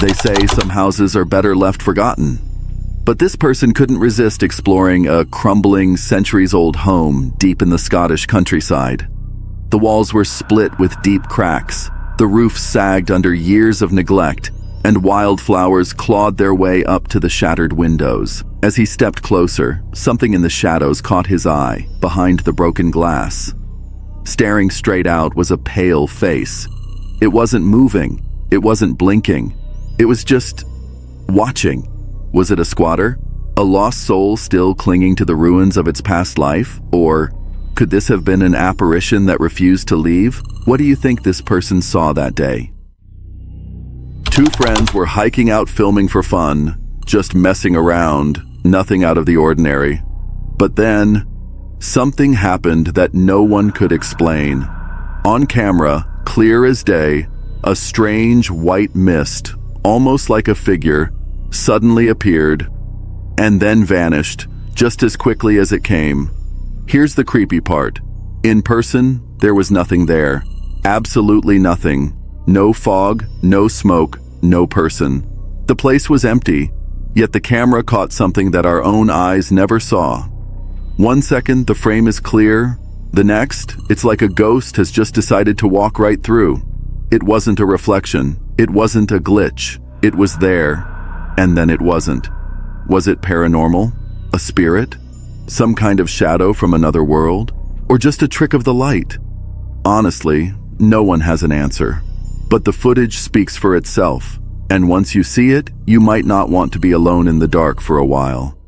They say some houses are better left forgotten. But this person couldn't resist exploring a crumbling, centuries-old home deep in the Scottish countryside. The walls were split with deep cracks, the roof sagged under years of neglect, and wildflowers clawed their way up to the shattered windows. As he stepped closer, something in the shadows caught his eye, behind the broken glass. Staring straight out was a pale face. It wasn't moving, it wasn't blinking, it was just watching. Was it a squatter? A lost soul still clinging to the ruins of its past life? Or could this have been an apparition that refused to leave? What do you think this person saw that day? Two friends were hiking out filming for fun, just messing around, nothing out of the ordinary. But then, something happened that no one could explain. On camera, clear as day, a strange white mist, almost like a figure, suddenly appeared and then vanished just as quickly as it came. Here's the creepy part. In person, there was nothing there. Absolutely nothing. No fog, no smoke, no person. The place was empty, yet the camera caught something that our own eyes never saw. 1 second, the frame is clear. The next, it's like a ghost has just decided to walk right through. It wasn't a reflection. It wasn't a glitch. It was there. And then it wasn't. Was it paranormal? A spirit? Some kind of shadow from another world? Or just a trick of the light? Honestly, no one has an answer. But the footage speaks for itself. And once you see it, you might not want to be alone in the dark for a while.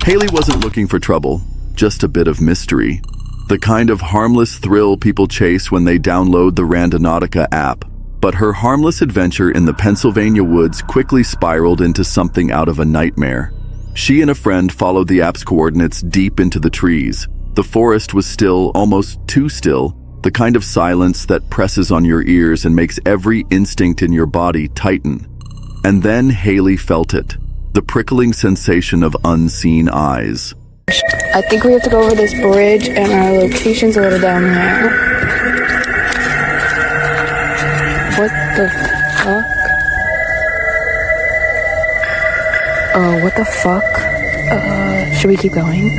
Haley wasn't looking for trouble, just a bit of mystery. The kind of harmless thrill people chase when they download the Randonautica app. But her harmless adventure in the Pennsylvania woods quickly spiraled into something out of a nightmare. She and a friend followed the app's coordinates deep into the trees. The forest was still, almost too still, the kind of silence that presses on your ears and makes every instinct in your body tighten. And then Haley felt it, the prickling sensation of unseen eyes. I think we have to go over this bridge, and our location's a little down there. What the fuck? Oh, what the fuck? Should we keep going?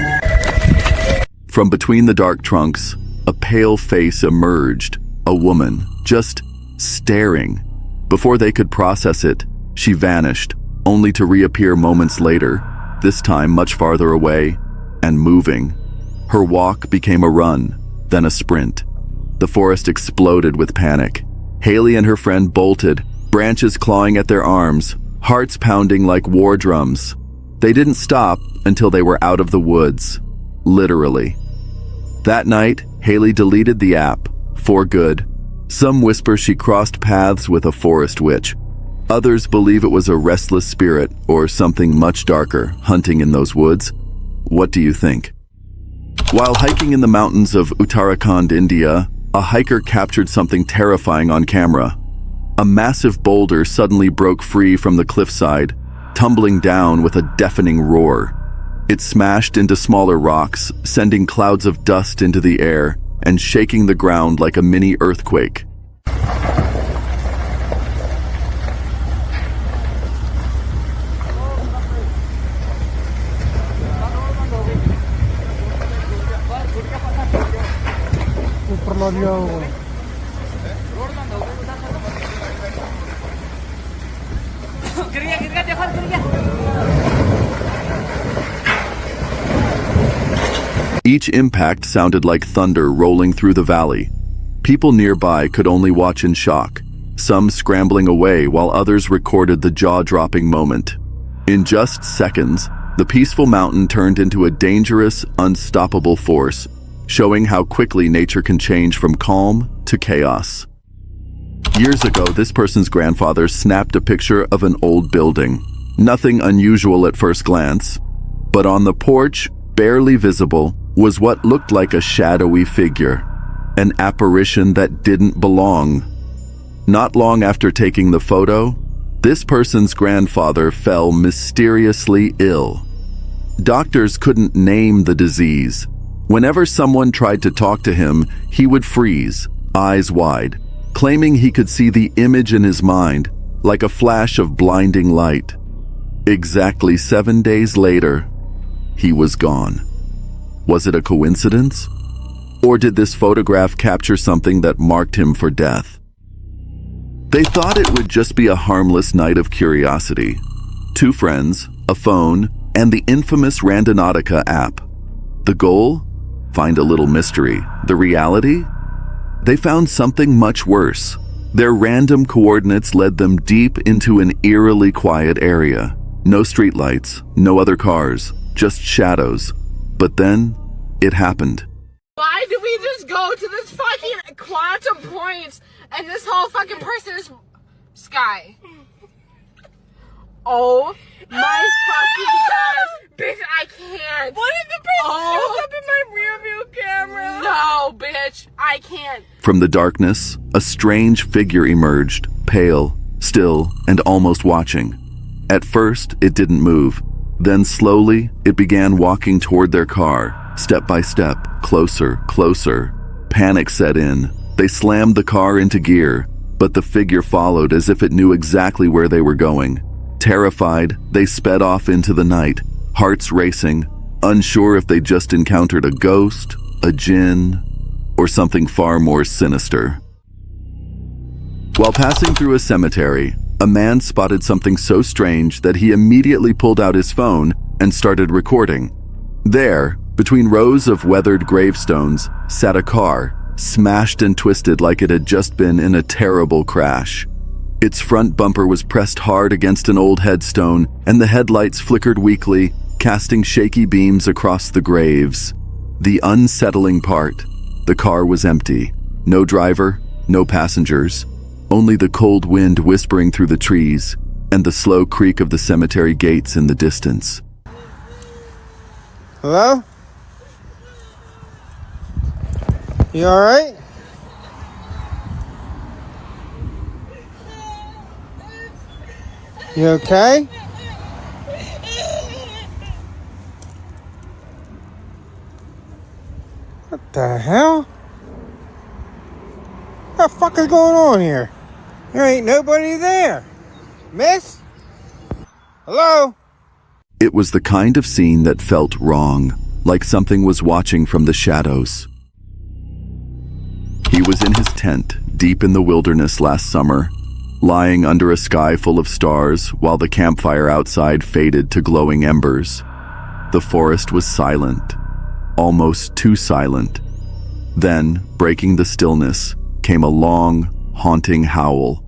From between the dark trunks, a pale face emerged, a woman, just staring. Before they could process it, she vanished, only to reappear moments later, this time much farther away, and moving. Her walk became a run, then a sprint. The forest exploded with panic. Haley and her friend bolted, branches clawing at their arms, hearts pounding like war drums. They didn't stop until they were out of the woods, literally. That night, Haley deleted the app, for good. Some whisper she crossed paths with a forest witch. Others believe it was a restless spirit or something much darker hunting in those woods. What do you think? While hiking in the mountains of Uttarakhand, India, a hiker captured something terrifying on camera. A massive boulder suddenly broke free from the cliffside, tumbling down with a deafening roar. It smashed into smaller rocks, sending clouds of dust into the air and shaking the ground like a mini earthquake. Each impact sounded like thunder rolling through the valley. People nearby could only watch in shock, some scrambling away while others recorded the jaw-dropping moment. In just seconds, the peaceful mountain turned into a dangerous, unstoppable force, showing how quickly nature can change from calm to chaos. Years ago, this person's grandfather snapped a picture of an old building. Nothing unusual at first glance, but on the porch, barely visible, was what looked like a shadowy figure, an apparition that didn't belong. Not long after taking the photo, this person's grandfather fell mysteriously ill. Doctors couldn't name the disease. Whenever someone tried to talk to him, he would freeze, eyes wide, claiming he could see the image in his mind, like a flash of blinding light. Exactly 7 days later, he was gone. Was it a coincidence? Or did this photograph capture something that marked him for death? They thought it would just be a harmless night of curiosity. 2 friends, a phone, and the infamous Randonautica app. The goal? Find a little mystery. The reality? They found something much worse. Their random coordinates led them deep into an eerily quiet area. No streetlights, no other cars, just shadows. But then, it happened. Why do we just go to this fucking quantum point and this whole fucking person is Sky? Oh my fucking god, bitch, I can't. What if the person shows up in my rear view camera? No, bitch, I can't. From the darkness, a strange figure emerged, pale, still, and almost watching. At first, it didn't move. Then slowly, it began walking toward their car, step by step, closer, closer. Panic set in. They slammed the car into gear, but the figure followed as if it knew exactly where they were going. Terrified, they sped off into the night, hearts racing, unsure if they just encountered a ghost, a djinn, or something far more sinister. While passing through a cemetery, a man spotted something so strange that he immediately pulled out his phone and started recording. There, between rows of weathered gravestones, sat a car, smashed and twisted like it had just been in a terrible crash. Its front bumper was pressed hard against an old headstone, and the headlights flickered weakly, casting shaky beams across the graves. The unsettling part: the car was empty. No driver, no passengers. Only the cold wind whispering through the trees, and the slow creak of the cemetery gates in the distance. Hello? You alright? You okay? What the hell? What the fuck is going on here? There ain't nobody there. Miss? Hello? It was the kind of scene that felt wrong, like something was watching from the shadows. He was in his tent, deep in the wilderness last summer, lying under a sky full of stars while the campfire outside faded to glowing embers. The forest was silent, almost too silent. Then, breaking the stillness, came a long, haunting howl.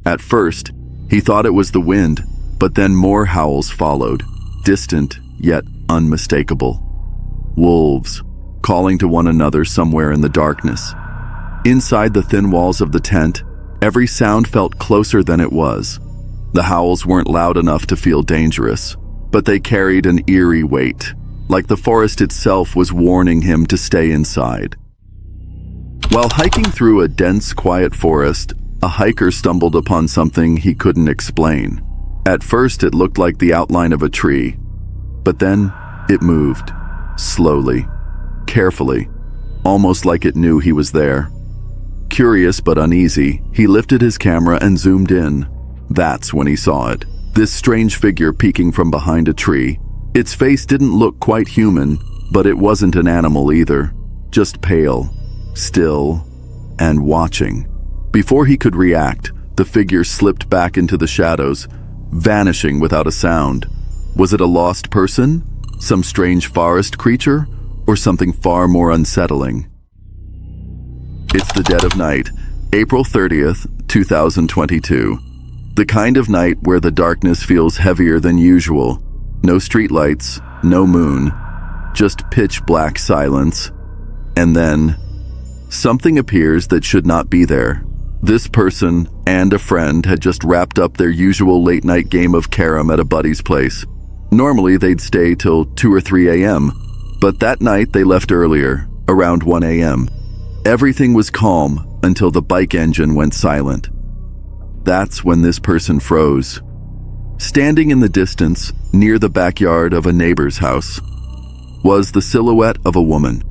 At first, he thought it was the wind, but then more howls followed, distant yet unmistakable. Wolves, calling to one another somewhere in the darkness. Inside the thin walls of the tent, every sound felt closer than it was. The howls weren't loud enough to feel dangerous, but they carried an eerie weight, like the forest itself was warning him to stay inside. While hiking through a dense, quiet forest, a hiker stumbled upon something he couldn't explain. At first, it looked like the outline of a tree, but then it moved, slowly, carefully, almost like it knew he was there. Curious but uneasy, he lifted his camera and zoomed in. That's when he saw it. This strange figure peeking from behind a tree. Its face didn't look quite human, but it wasn't an animal either. Just pale, still, and watching. Before he could react, the figure slipped back into the shadows, vanishing without a sound. Was it a lost person? Some strange forest creature? Or something far more unsettling? It's the dead of night, April 30th, 2022. The kind of night where the darkness feels heavier than usual. No streetlights, no moon, just pitch black silence. And then, something appears that should not be there. This person and a friend had just wrapped up their usual late-night game of carom at a buddy's place. Normally, they'd stay till 2 or 3 a.m., but that night they left earlier, around 1 a.m. Everything was calm until the bike engine went silent. That's when this person froze. Standing in the distance, near the backyard of a neighbor's house, was the silhouette of a woman.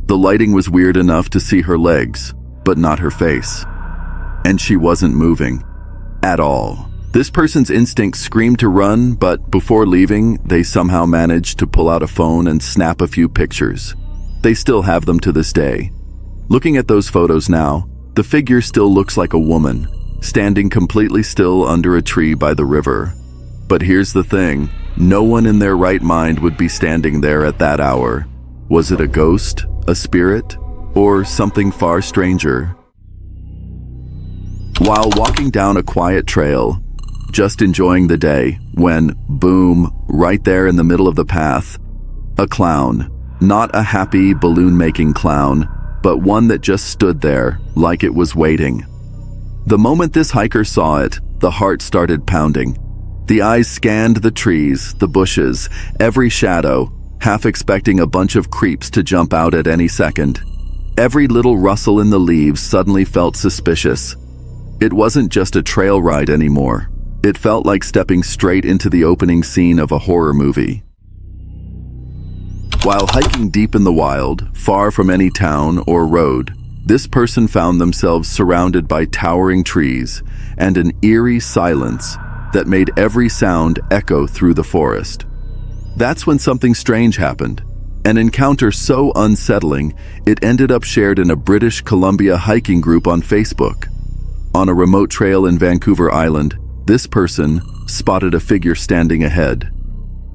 The lighting was weird enough to see her legs, but not her face. And she wasn't moving. At all. This person's instinct screamed to run, but before leaving, they somehow managed to pull out a phone and snap a few pictures. They still have them to this day. Looking at those photos now, the figure still looks like a woman, standing completely still under a tree by the river. But here's the thing, no one in their right mind would be standing there at that hour. Was it a ghost, a spirit, or something far stranger? While walking down a quiet trail, just enjoying the day, when, boom, right there in the middle of the path, a clown. Not a happy balloon-making clown, but one that just stood there, like it was waiting. The moment this hiker saw it, the heart started pounding. The eyes scanned the trees, the bushes, every shadow, half expecting a bunch of creeps to jump out at any second. Every little rustle in the leaves suddenly felt suspicious. It wasn't just a trail ride anymore. It felt like stepping straight into the opening scene of a horror movie. While hiking deep in the wild, far from any town or road, this person found themselves surrounded by towering trees and an eerie silence that made every sound echo through the forest. That's when something strange happened. An encounter so unsettling, it ended up shared in a British Columbia hiking group on Facebook. On a remote trail in Vancouver Island, this person spotted a figure standing ahead.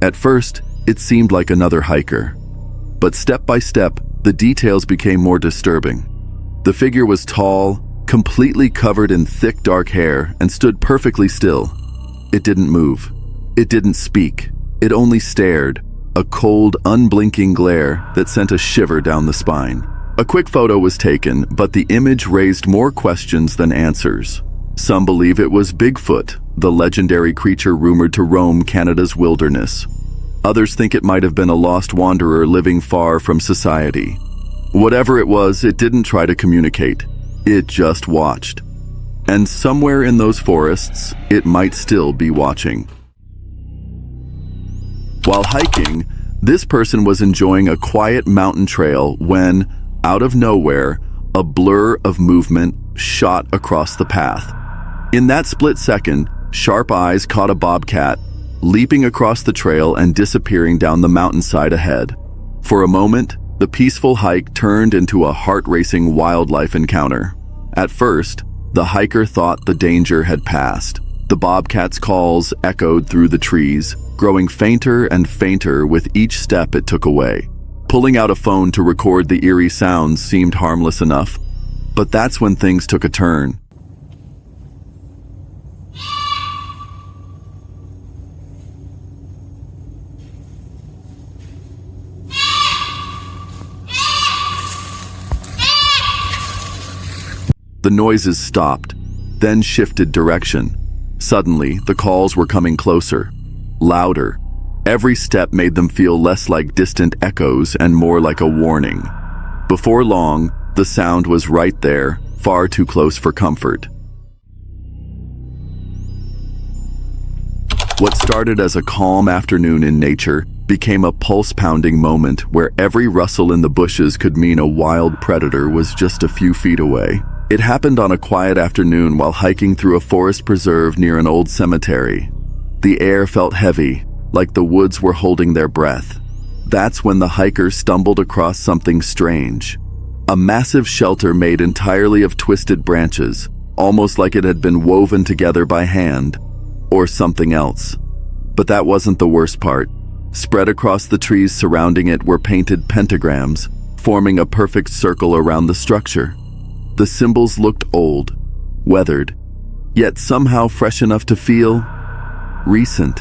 At first, it seemed like another hiker. But step by step, the details became more disturbing. The figure was tall, completely covered in thick dark hair, and stood perfectly still. It didn't move. It didn't speak. It only stared, a cold, unblinking glare that sent a shiver down the spine. A quick photo was taken, but the image raised more questions than answers. Some believe it was Bigfoot, the legendary creature rumored to roam Canada's wilderness. Others think it might have been a lost wanderer living far from society. Whatever it was, it didn't try to communicate. It just watched. And somewhere in those forests, it might still be watching. While hiking, this person was enjoying a quiet mountain trail when, out of nowhere, a blur of movement shot across the path. In that split second, sharp eyes caught a bobcat, leaping across the trail and disappearing down the mountainside ahead. For a moment, the peaceful hike turned into a heart-racing wildlife encounter. At first, the hiker thought the danger had passed. The bobcat's calls echoed through the trees, growing fainter and fainter with each step it took away. Pulling out a phone to record the eerie sounds seemed harmless enough, but that's when things took a turn. The noises stopped, then shifted direction. Suddenly, the calls were coming closer, louder. Every step made them feel less like distant echoes and more like a warning. Before long, the sound was right there, far too close for comfort. What started as a calm afternoon in nature became a pulse-pounding moment where every rustle in the bushes could mean a wild predator was just a few feet away. It happened on a quiet afternoon while hiking through a forest preserve near an old cemetery. The air felt heavy, like the woods were holding their breath. That's when the hiker stumbled across something strange. A massive shelter made entirely of twisted branches, almost like it had been woven together by hand, or something else. But that wasn't the worst part. Spread across the trees surrounding it were painted pentagrams, forming a perfect circle around the structure. The symbols looked old, weathered, yet somehow fresh enough to feel recent.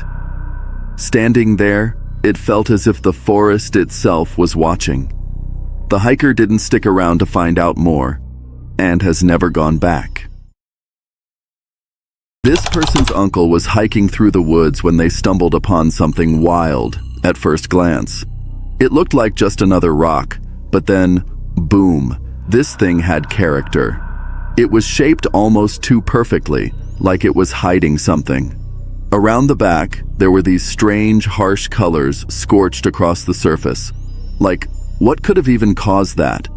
Standing there, it felt as if the forest itself was watching. The hiker didn't stick around to find out more, and has never gone back. This person's uncle was hiking through the woods when they stumbled upon something wild at first glance. It looked like just another rock, but then, boom, this thing had character. It was shaped almost too perfectly, like it was hiding something. Around the back, there were these strange, harsh colors scorched across the surface. Like, what could have even caused that?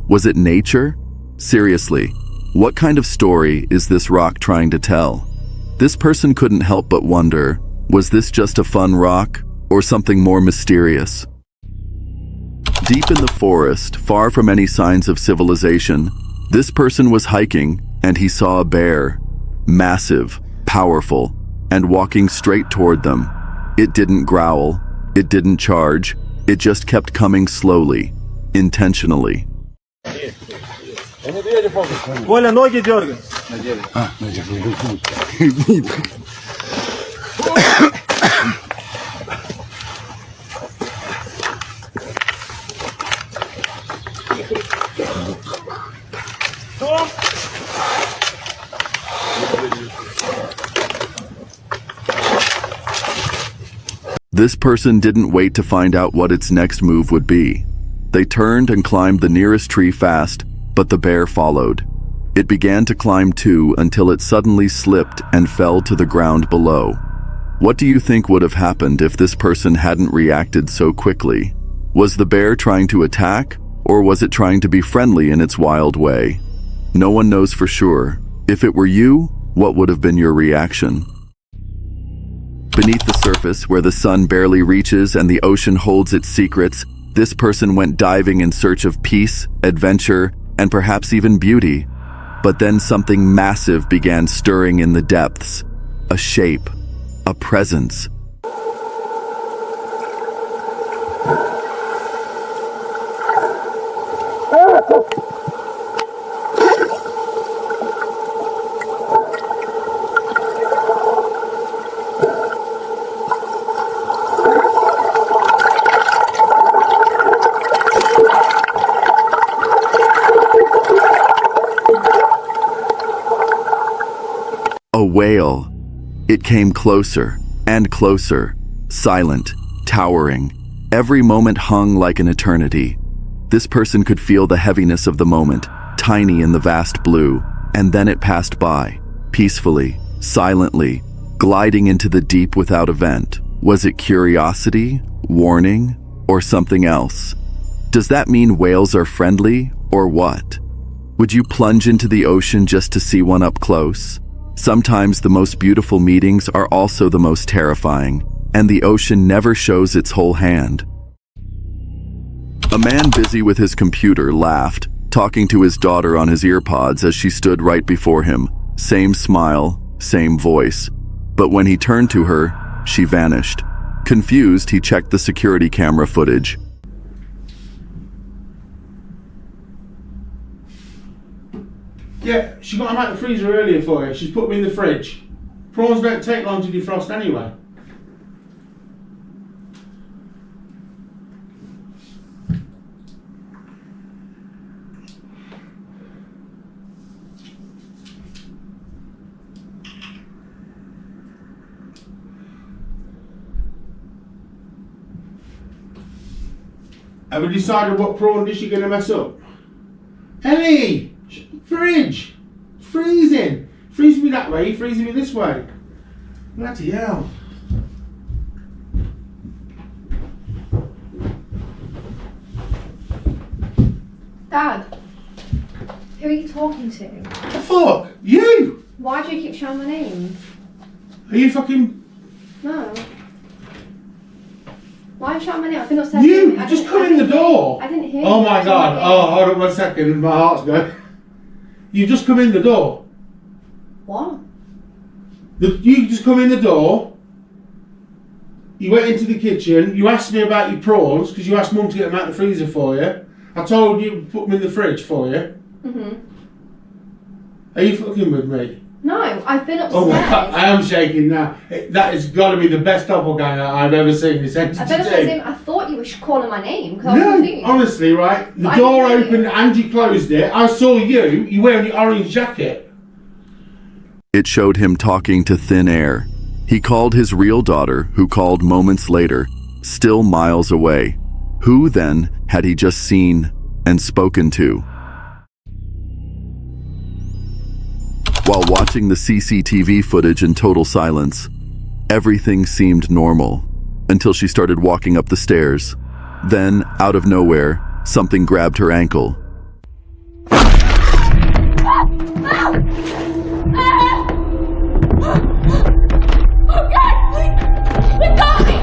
Was it nature? Seriously, what kind of story is this rock trying to tell? This person couldn't help but wonder, was this just a fun rock or something more mysterious? Deep in the forest, far from any signs of civilization, this person was hiking and he saw a bear, massive, powerful, and walking straight toward them. It didn't growl, it didn't charge, it just kept coming slowly, intentionally. Коля, ноги дергай. This person didn't wait to find out what its next move would be. They turned and climbed the nearest tree fast, but the bear followed. It began to climb too until it suddenly slipped and fell to the ground below. What do you think would have happened if this person hadn't reacted so quickly? Was the bear trying to attack, or was it trying to be friendly in its wild way? No one knows for sure. If it were you, what would have been your reaction? Beneath the surface, where the sun barely reaches and the ocean holds its secrets, this person went diving in search of peace, adventure, and perhaps even beauty. But then something massive began stirring in the depths. A shape, a presence. A whale. It came closer and closer, silent, towering. Every moment hung like an eternity. This person could feel the heaviness of the moment, tiny in the vast blue, and then it passed by, peacefully, silently, gliding into the deep without event. Was it curiosity, warning, or something else? Does that mean whales are friendly, or what? Would you plunge into the ocean just to see one up close? Sometimes the most beautiful meetings are also the most terrifying, and the ocean never shows its whole hand. A man busy with his computer laughed, talking to his daughter on his earpods as she stood right before him. Same smile, same voice. But when he turned to her, she vanished. Confused, he checked the security camera footage. Yeah, she got them out of the freezer earlier for you. She's put them in the fridge. Prawns don't take long to defrost anyway. Have we decided what prawn dish you're going to mess up? Ellie! Fridge! Freezing! Freeze me that way, freeze me this way. Bloody hell. Dad, who are you talking to? The fuck? You! Why do you keep shouting my name? Are you fucking... No. Why are you shouting my name? I've been upstairs. You! Just come in the door! I didn't hear Oh you. my god, oh hold on 1 second, my heart's going. You just come in the door. What? You just come in the door. You went into the kitchen. You asked me about your prawns because you asked Mum to get them out of the freezer for you. I told you to put them in the fridge for you. Are you fucking with me? No, I've been upstairs. Oh my god, I am shaking now. That has got to be the best doppelganger I've ever seen this entity. I've been upstairs. I thought you were calling my name because I was No, confused. honestly, right? The door opened and you closed it. I saw you. You wearing your orange jacket. It showed him talking to thin air. He called his real daughter, who called moments later, still miles away. Who, then, had he just seen and spoken to? While watching the CCTV footage in total silence, everything seemed normal until she started walking up the stairs. Then, out of nowhere, something grabbed her ankle. Oh God, please! Let go of me!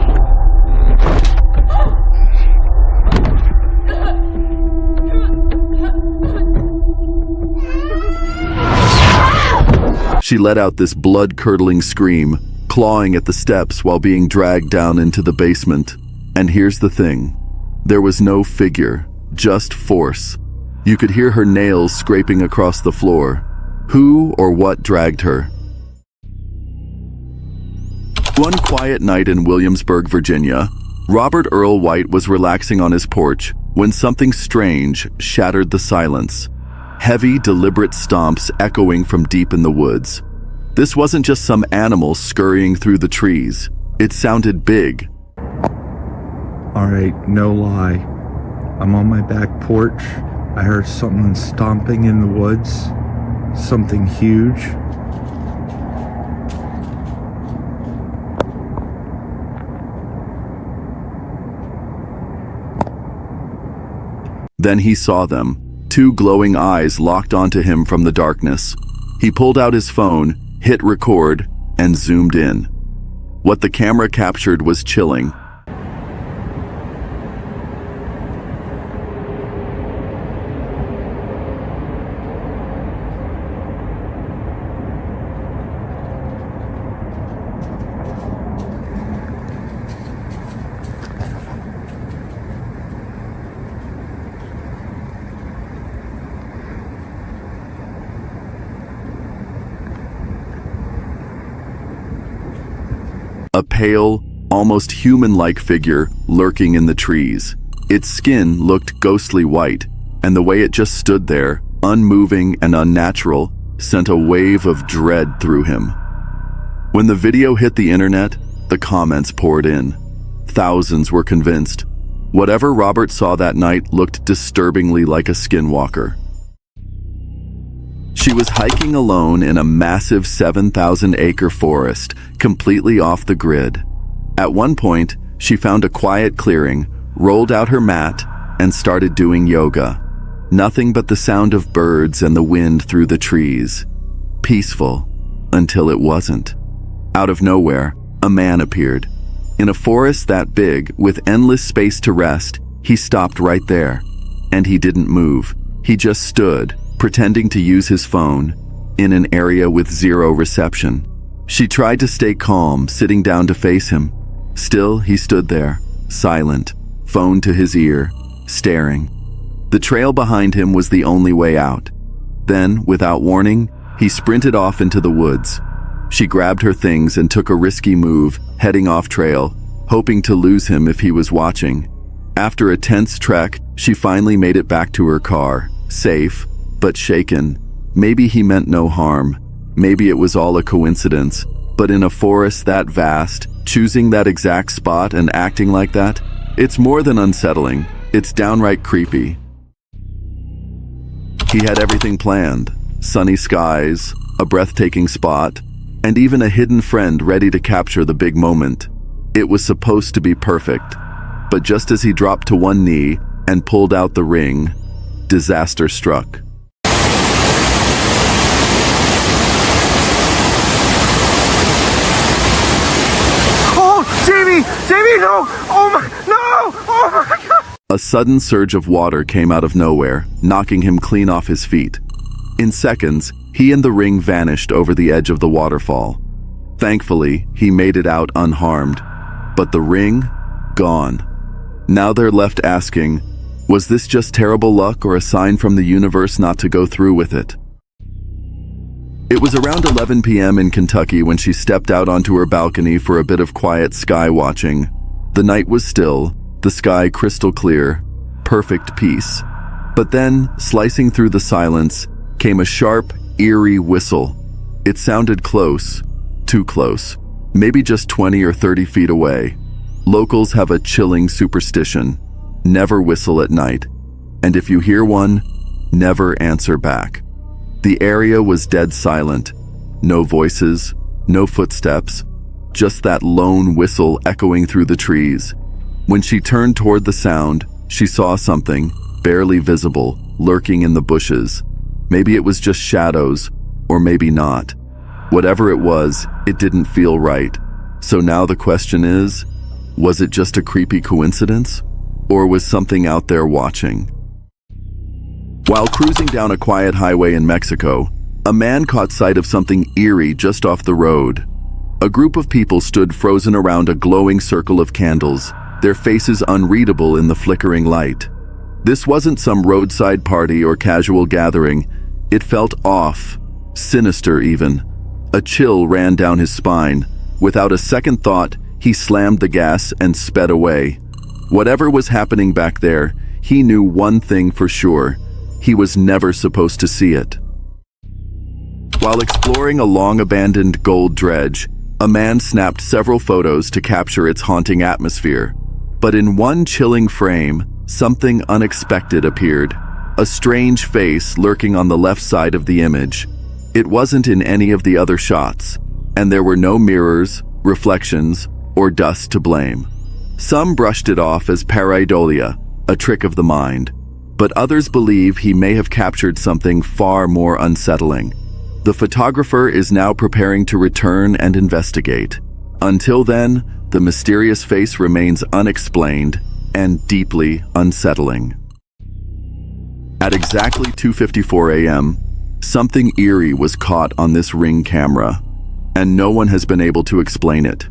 She let out this blood-curdling scream, clawing at the steps while being dragged down into the basement. And here's the thing. There was no figure, just force. You could hear her nails scraping across the floor. Who or what dragged her? One quiet night in Williamsburg, Virginia, Robert Earl White was relaxing on his porch when something strange shattered the silence. Heavy, deliberate stomps echoing from deep in the woods. This wasn't just some animal scurrying through the trees. It sounded big. Alright, no lie. I'm on my back porch. I heard someone stomping in the woods. Something huge. Then he saw them. Two glowing eyes locked onto him from the darkness. He pulled out his phone, hit record, and zoomed in. What the camera captured was chilling. A pale, almost human-like figure lurking in the trees. Its skin looked ghostly white, and the way it just stood there, unmoving and unnatural, sent a wave of dread through him. When the video hit the internet, the comments poured in. Thousands were convinced. Whatever Robert saw that night looked disturbingly like a skinwalker. She was hiking alone in a massive 7,000-acre forest, completely off the grid. At one point, she found a quiet clearing, rolled out her mat, and started doing yoga. Nothing but the sound of birds and the wind through the trees. Peaceful, until it wasn't. Out of nowhere, a man appeared. In a forest that big, with endless space to rest, he stopped right there. And he didn't move. He just stood, pretending to use his phone, in an area with zero reception. She tried to stay calm, sitting down to face him. Still, he stood there, silent, phone to his ear, staring. The trail behind him was the only way out. Then, without warning, he sprinted off into the woods. She grabbed her things and took a risky move, heading off trail, hoping to lose him if he was watching. After a tense trek, she finally made it back to her car, safe, but shaken. Maybe he meant no harm. Maybe it was all a coincidence. But in a forest that vast, choosing that exact spot and acting like that, it's more than unsettling. It's downright creepy. He had everything planned. Sunny skies, a breathtaking spot, and even a hidden friend ready to capture the big moment. It was supposed to be perfect. But just as he dropped to one knee and pulled out the ring, disaster struck. Jamie, no! Oh my, no! Oh my God! A sudden surge of water came out of nowhere, knocking him clean off his feet. In seconds, he and the ring vanished over the edge of the waterfall. Thankfully, he made it out unharmed. But the ring? Gone. Now they're left asking, was this just terrible luck or a sign from the universe not to go through with it? It was around 11 p.m. in Kentucky when she stepped out onto her balcony for a bit of quiet sky watching. The night was still, the sky crystal clear, perfect peace. But then, slicing through the silence, came a sharp, eerie whistle. It sounded close, too close, maybe just 20 or 30 feet away. Locals have a chilling superstition: never whistle at night, and if you hear one, never answer back. The area was dead silent. No voices, no footsteps, just that lone whistle echoing through the trees. When she turned toward the sound, she saw something, barely visible, lurking in the bushes. Maybe it was just shadows, or maybe not. Whatever it was, it didn't feel right. So now the question is, was it just a creepy coincidence? Or was something out there watching? While cruising down a quiet highway in Mexico, a man caught sight of something eerie just off the road. A group of people stood frozen around a glowing circle of candles, their faces unreadable in the flickering light. This wasn't some roadside party or casual gathering. It felt off, sinister even. A chill ran down his spine. Without a second thought, he slammed the gas and sped away. Whatever was happening back there, he knew one thing for sure: he was never supposed to see it. While exploring a long-abandoned gold dredge, a man snapped several photos to capture its haunting atmosphere. But in one chilling frame, something unexpected appeared. A strange face lurking on the left side of the image. It wasn't in any of the other shots, and there were no mirrors, reflections, or dust to blame. Some brushed it off as pareidolia, a trick of the mind, but others believe he may have captured something far more unsettling. The photographer is now preparing to return and investigate. Until then, the mysterious face remains unexplained and deeply unsettling. At exactly 2:54 a.m., something eerie was caught on this Ring camera, and no one has been able to explain it.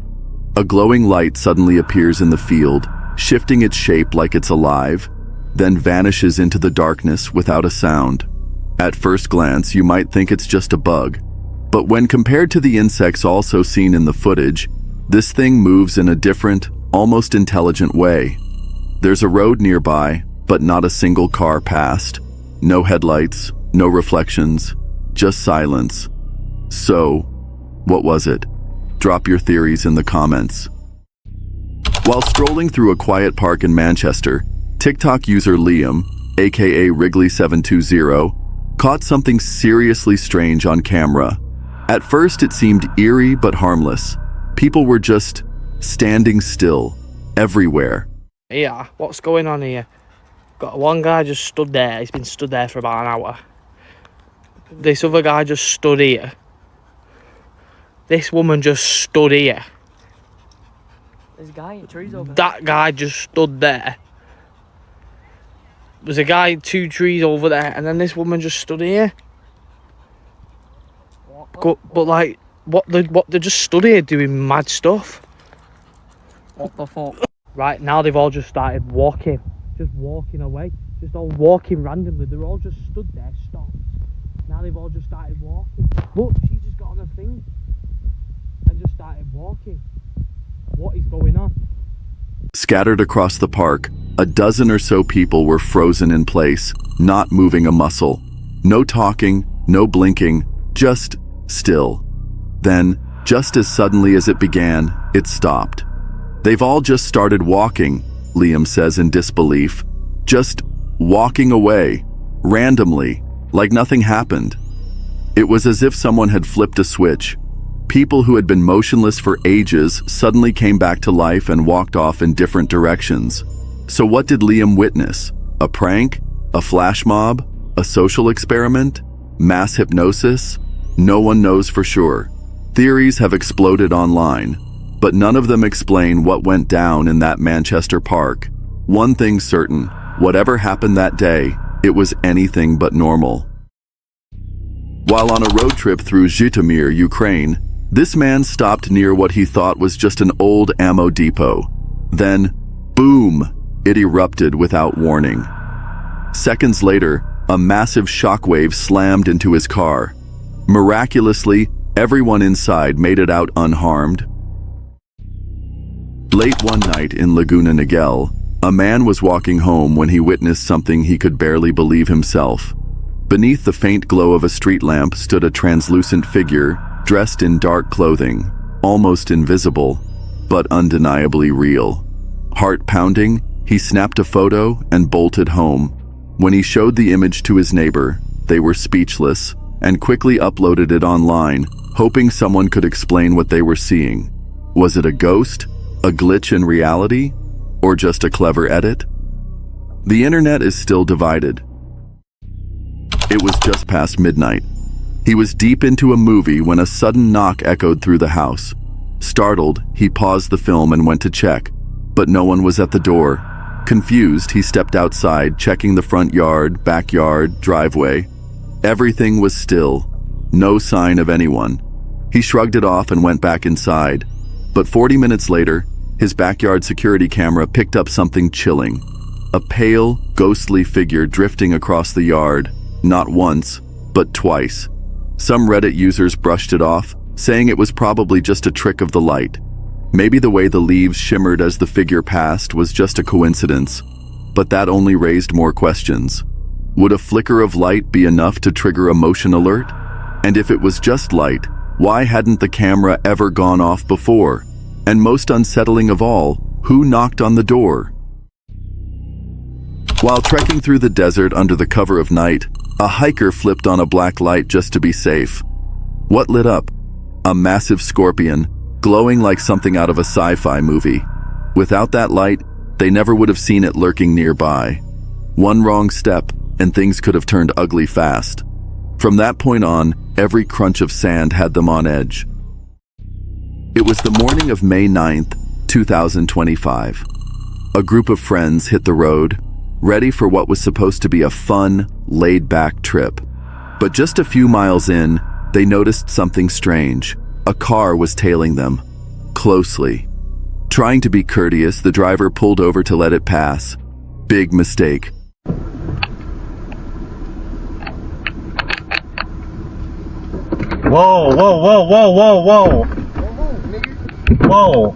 A glowing light suddenly appears in the field, shifting its shape like it's alive, then vanishes into the darkness without a sound. At first glance, you might think it's just a bug, but when compared to the insects also seen in the footage, this thing moves in a different, almost intelligent way. There's a road nearby, but not a single car passed. No headlights, no reflections, just silence. So, what was it? Drop your theories in the comments. While strolling through a quiet park in Manchester, TikTok user Liam, aka Wrigley720, caught something seriously strange on camera. At first it seemed eerie but harmless. People were just standing still, everywhere. Yeah, what's going on here? Got one guy just stood there. He's been stood there for about an hour. This other guy just stood here. This woman just stood here. There's a guy in trees over there. That guy just stood there. There's a guy 2 trees over there, and then this woman just stood here. But like, what they just stood here doing mad stuff. What the fuck? Right now they've all just started walking, just walking away, just all walking randomly. They're all just stood there, stopped. Now they've all just started walking. Look, she just got on her thing and just started walking. What is going on? Scattered across the park, a dozen or so people were frozen in place, not moving a muscle. No talking, no blinking, just still. Then, just as suddenly as it began, it stopped. They've all just started walking, Liam says in disbelief. Just walking away, randomly, like nothing happened. It was as if someone had flipped a switch. People who had been motionless for ages suddenly came back to life and walked off in different directions. So what did Liam witness? A prank? A flash mob? A social experiment? Mass hypnosis? No one knows for sure. Theories have exploded online, but none of them explain what went down in that Manchester park. One thing's certain, whatever happened that day, it was anything but normal. While on a road trip through Zhytomyr, Ukraine, this man stopped near what he thought was just an old ammo depot. Then, boom, it erupted without warning. Seconds later, a massive shockwave slammed into his car. Miraculously, everyone inside made it out unharmed. Late one night in Laguna Niguel, a man was walking home when he witnessed something he could barely believe himself. Beneath the faint glow of a street lamp stood a translucent figure, dressed in dark clothing, almost invisible, but undeniably real. Heart pounding, he snapped a photo and bolted home. When he showed the image to his neighbor, they were speechless and quickly uploaded it online, hoping someone could explain what they were seeing. Was it a ghost, a glitch in reality, or just a clever edit? The internet is still divided. It was just past midnight. He was deep into a movie when a sudden knock echoed through the house. Startled, he paused the film and went to check, but no one was at the door. Confused, he stepped outside, checking the front yard, backyard, driveway. Everything was still. No sign of anyone. He shrugged it off and went back inside. But 40 minutes later, his backyard security camera picked up something chilling. A pale, ghostly figure drifting across the yard, not once, but twice. Some Reddit users brushed it off, saying it was probably just a trick of the light. Maybe the way the leaves shimmered as the figure passed was just a coincidence, but that only raised more questions. Would a flicker of light be enough to trigger a motion alert? And if it was just light, why hadn't the camera ever gone off before? And most unsettling of all, who knocked on the door? While trekking through the desert under the cover of night, a hiker flipped on a black light just to be safe. What lit up? A massive scorpion, glowing like something out of a sci-fi movie. Without that light, they never would have seen it lurking nearby. One wrong step, and things could have turned ugly fast. From that point on, every crunch of sand had them on edge. It was the morning of May 9th, 2025. A group of friends hit the road, ready for what was supposed to be a fun, laid-back trip. But just a few miles in, they noticed something strange. A car was tailing them, closely. Trying to be courteous, the driver pulled over to let it pass. Big mistake. Whoa, whoa, whoa, whoa, whoa, whoa. Whoa.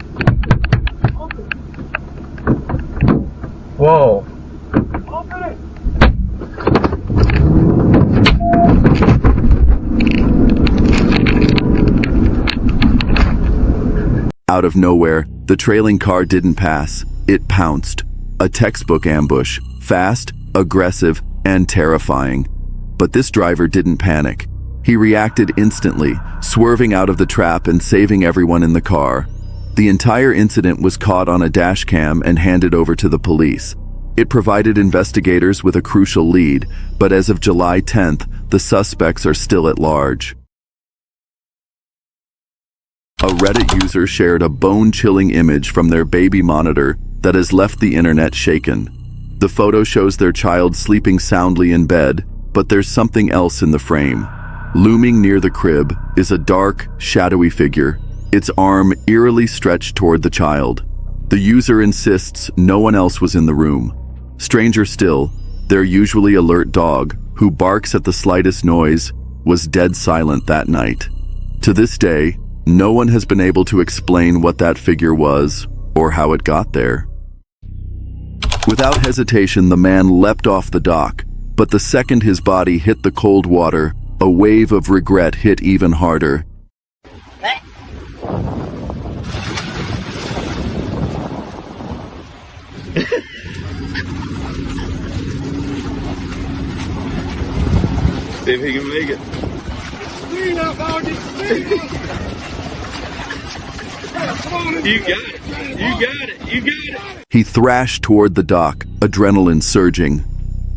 Whoa. Out of nowhere, the trailing car didn't pass. It pounced. A textbook ambush. Fast, aggressive, and terrifying. But this driver didn't panic. He reacted instantly, swerving out of the trap and saving everyone in the car. The entire incident was caught on a dash cam and handed over to the police. It provided investigators with a crucial lead, but as of July 10th, the suspects are still at large. A Reddit user shared a bone-chilling image from their baby monitor that has left the internet shaken. The photo shows their child sleeping soundly in bed, but there's something else in the frame. Looming near the crib is a dark, shadowy figure, its arm eerily stretched toward the child. The user insists no one else was in the room. Stranger still, their usually alert dog, who barks at the slightest noise, was dead silent that night. To this day, no one has been able to explain what that figure was or how it got there. Without hesitation, the man leapt off the dock, but the second his body hit the cold water, a wave of regret hit even harder. See if he can make it. You got it. You got it. You got it. He thrashed toward the dock, adrenaline surging.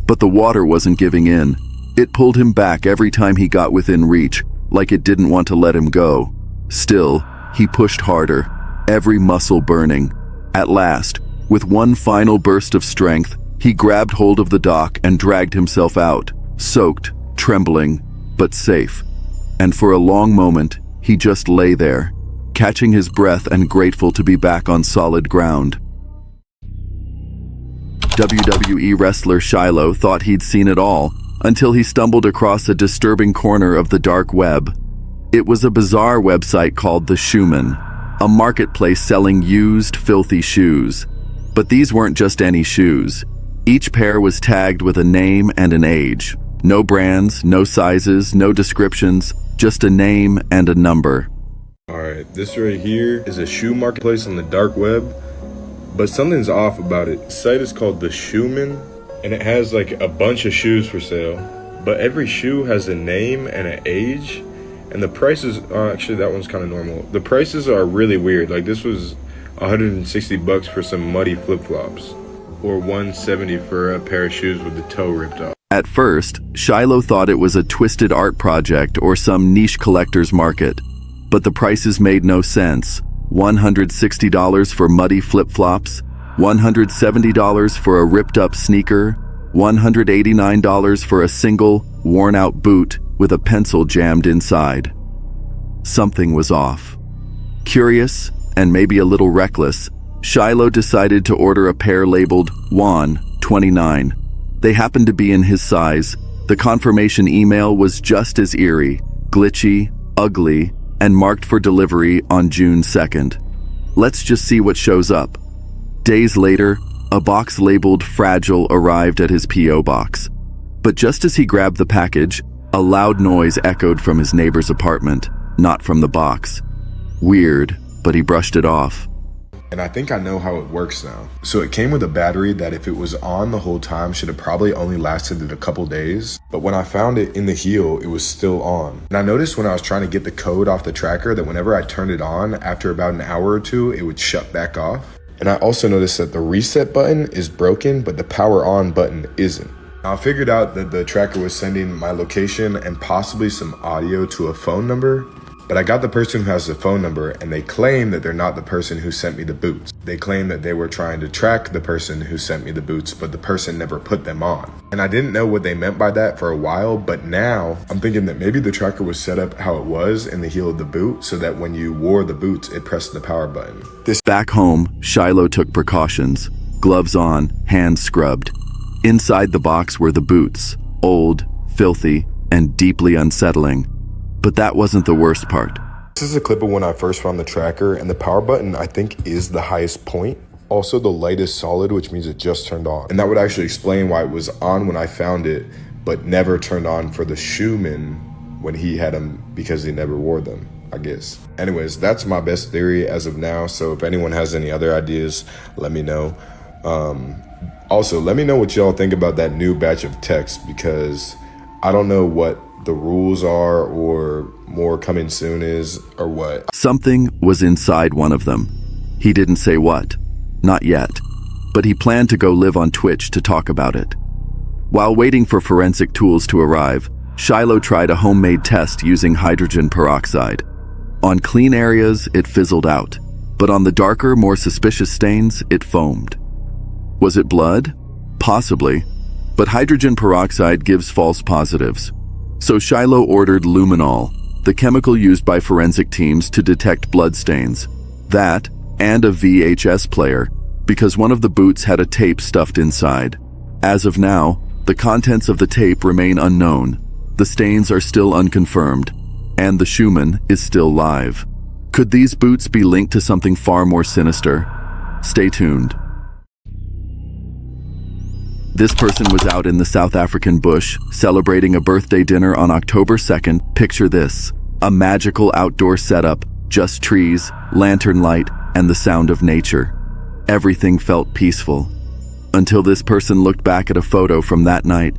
But the water wasn't giving in. It pulled him back every time he got within reach, like it didn't want to let him go. Still, he pushed harder, every muscle burning. At last, with one final burst of strength, he grabbed hold of the dock and dragged himself out, soaked, trembling, but safe. And for a long moment, he just lay there, catching his breath and grateful to be back on solid ground. WWE wrestler Shiloh thought he'd seen it all until he stumbled across a disturbing corner of the dark web. It was a bizarre website called The Shoeman, a marketplace selling used, filthy shoes. But these weren't just any shoes. Each pair was tagged with a name and an age. No brands, no sizes, no descriptions, just a name and a number. Alright, this right here is a shoe marketplace on the dark web, but something's off about it. The site is called The Shoeman, and it has like a bunch of shoes for sale, but every shoe has a name and an age, and the prices are actually, that one's kind of normal. The prices are really weird. Like this was $160 for some muddy flip-flops, or $170 for a pair of shoes with the toe ripped off. At first, Shiloh thought it was a twisted art project or some niche collector's market. But the prices made no sense. $160 for muddy flip-flops, $170 for a ripped-up sneaker, $189 for a single, worn-out boot with a pencil jammed inside. Something was off. Curious, and maybe a little reckless, Shiloh decided to order a pair labeled Juan 29. They happened to be in his size. The confirmation email was just as eerie, glitchy, ugly, and marked for delivery on June 2nd. Let's just see what shows up. Days later, a box labeled Fragile arrived at his P.O. box. But just as he grabbed the package, a loud noise echoed from his neighbor's apartment, not from the box. Weird, but he brushed it off. And I think I know how it works now. So it came with a battery that if it was on the whole time should have probably only lasted it a couple days. But when I found it in the heel, it was still on. And I noticed when I was trying to get the code off the tracker that whenever I turned it on, after about an hour or two, it would shut back off. And I also noticed that the reset button is broken, but the power on button isn't. Now I figured out that the tracker was sending my location and possibly some audio to a phone number. But I got the person who has the phone number, and they claim that they're not the person who sent me the boots. They claim that they were trying to track the person who sent me the boots, but the person never put them on. And I didn't know what they meant by that for a while, but now I'm thinking that maybe the tracker was set up how it was in the heel of the boot, so that when you wore the boots, it pressed the power button. Back home, Shiloh took precautions. Gloves on, hands scrubbed. Inside the box were the boots, old, filthy, and deeply unsettling. But that wasn't the worst part. This is a clip of when I first found the tracker, and the power button I think is the highest point. Also, the light is solid, which means it just turned on. And that would actually explain why it was on when I found it, but never turned on for the shoeman when he had them, because he never wore them, I guess. Anyways, that's my best theory as of now, so if anyone has any other ideas, let me know. Also, let me know what y'all think about that new batch of text, because I don't know what the rules are, or more coming soon is, or what. Something was inside one of them. He didn't say what. Not yet. But he planned to go live on Twitch to talk about it. While waiting for forensic tools to arrive, Shiloh tried a homemade test using hydrogen peroxide. On clean areas, it fizzled out. But on the darker, more suspicious stains, it foamed. Was it blood? Possibly. But hydrogen peroxide gives false positives. So Shiloh ordered luminol, the chemical used by forensic teams to detect bloodstains. That, and a VHS player, because one of the boots had a tape stuffed inside. As of now, the contents of the tape remain unknown. The stains are still unconfirmed, and the shoeman is still live. Could these boots be linked to something far more sinister? Stay tuned. This person was out in the South African bush, celebrating a birthday dinner on October 2nd. Picture this, a magical outdoor setup, just trees, lantern light, and the sound of nature. Everything felt peaceful. Until this person looked back at a photo from that night.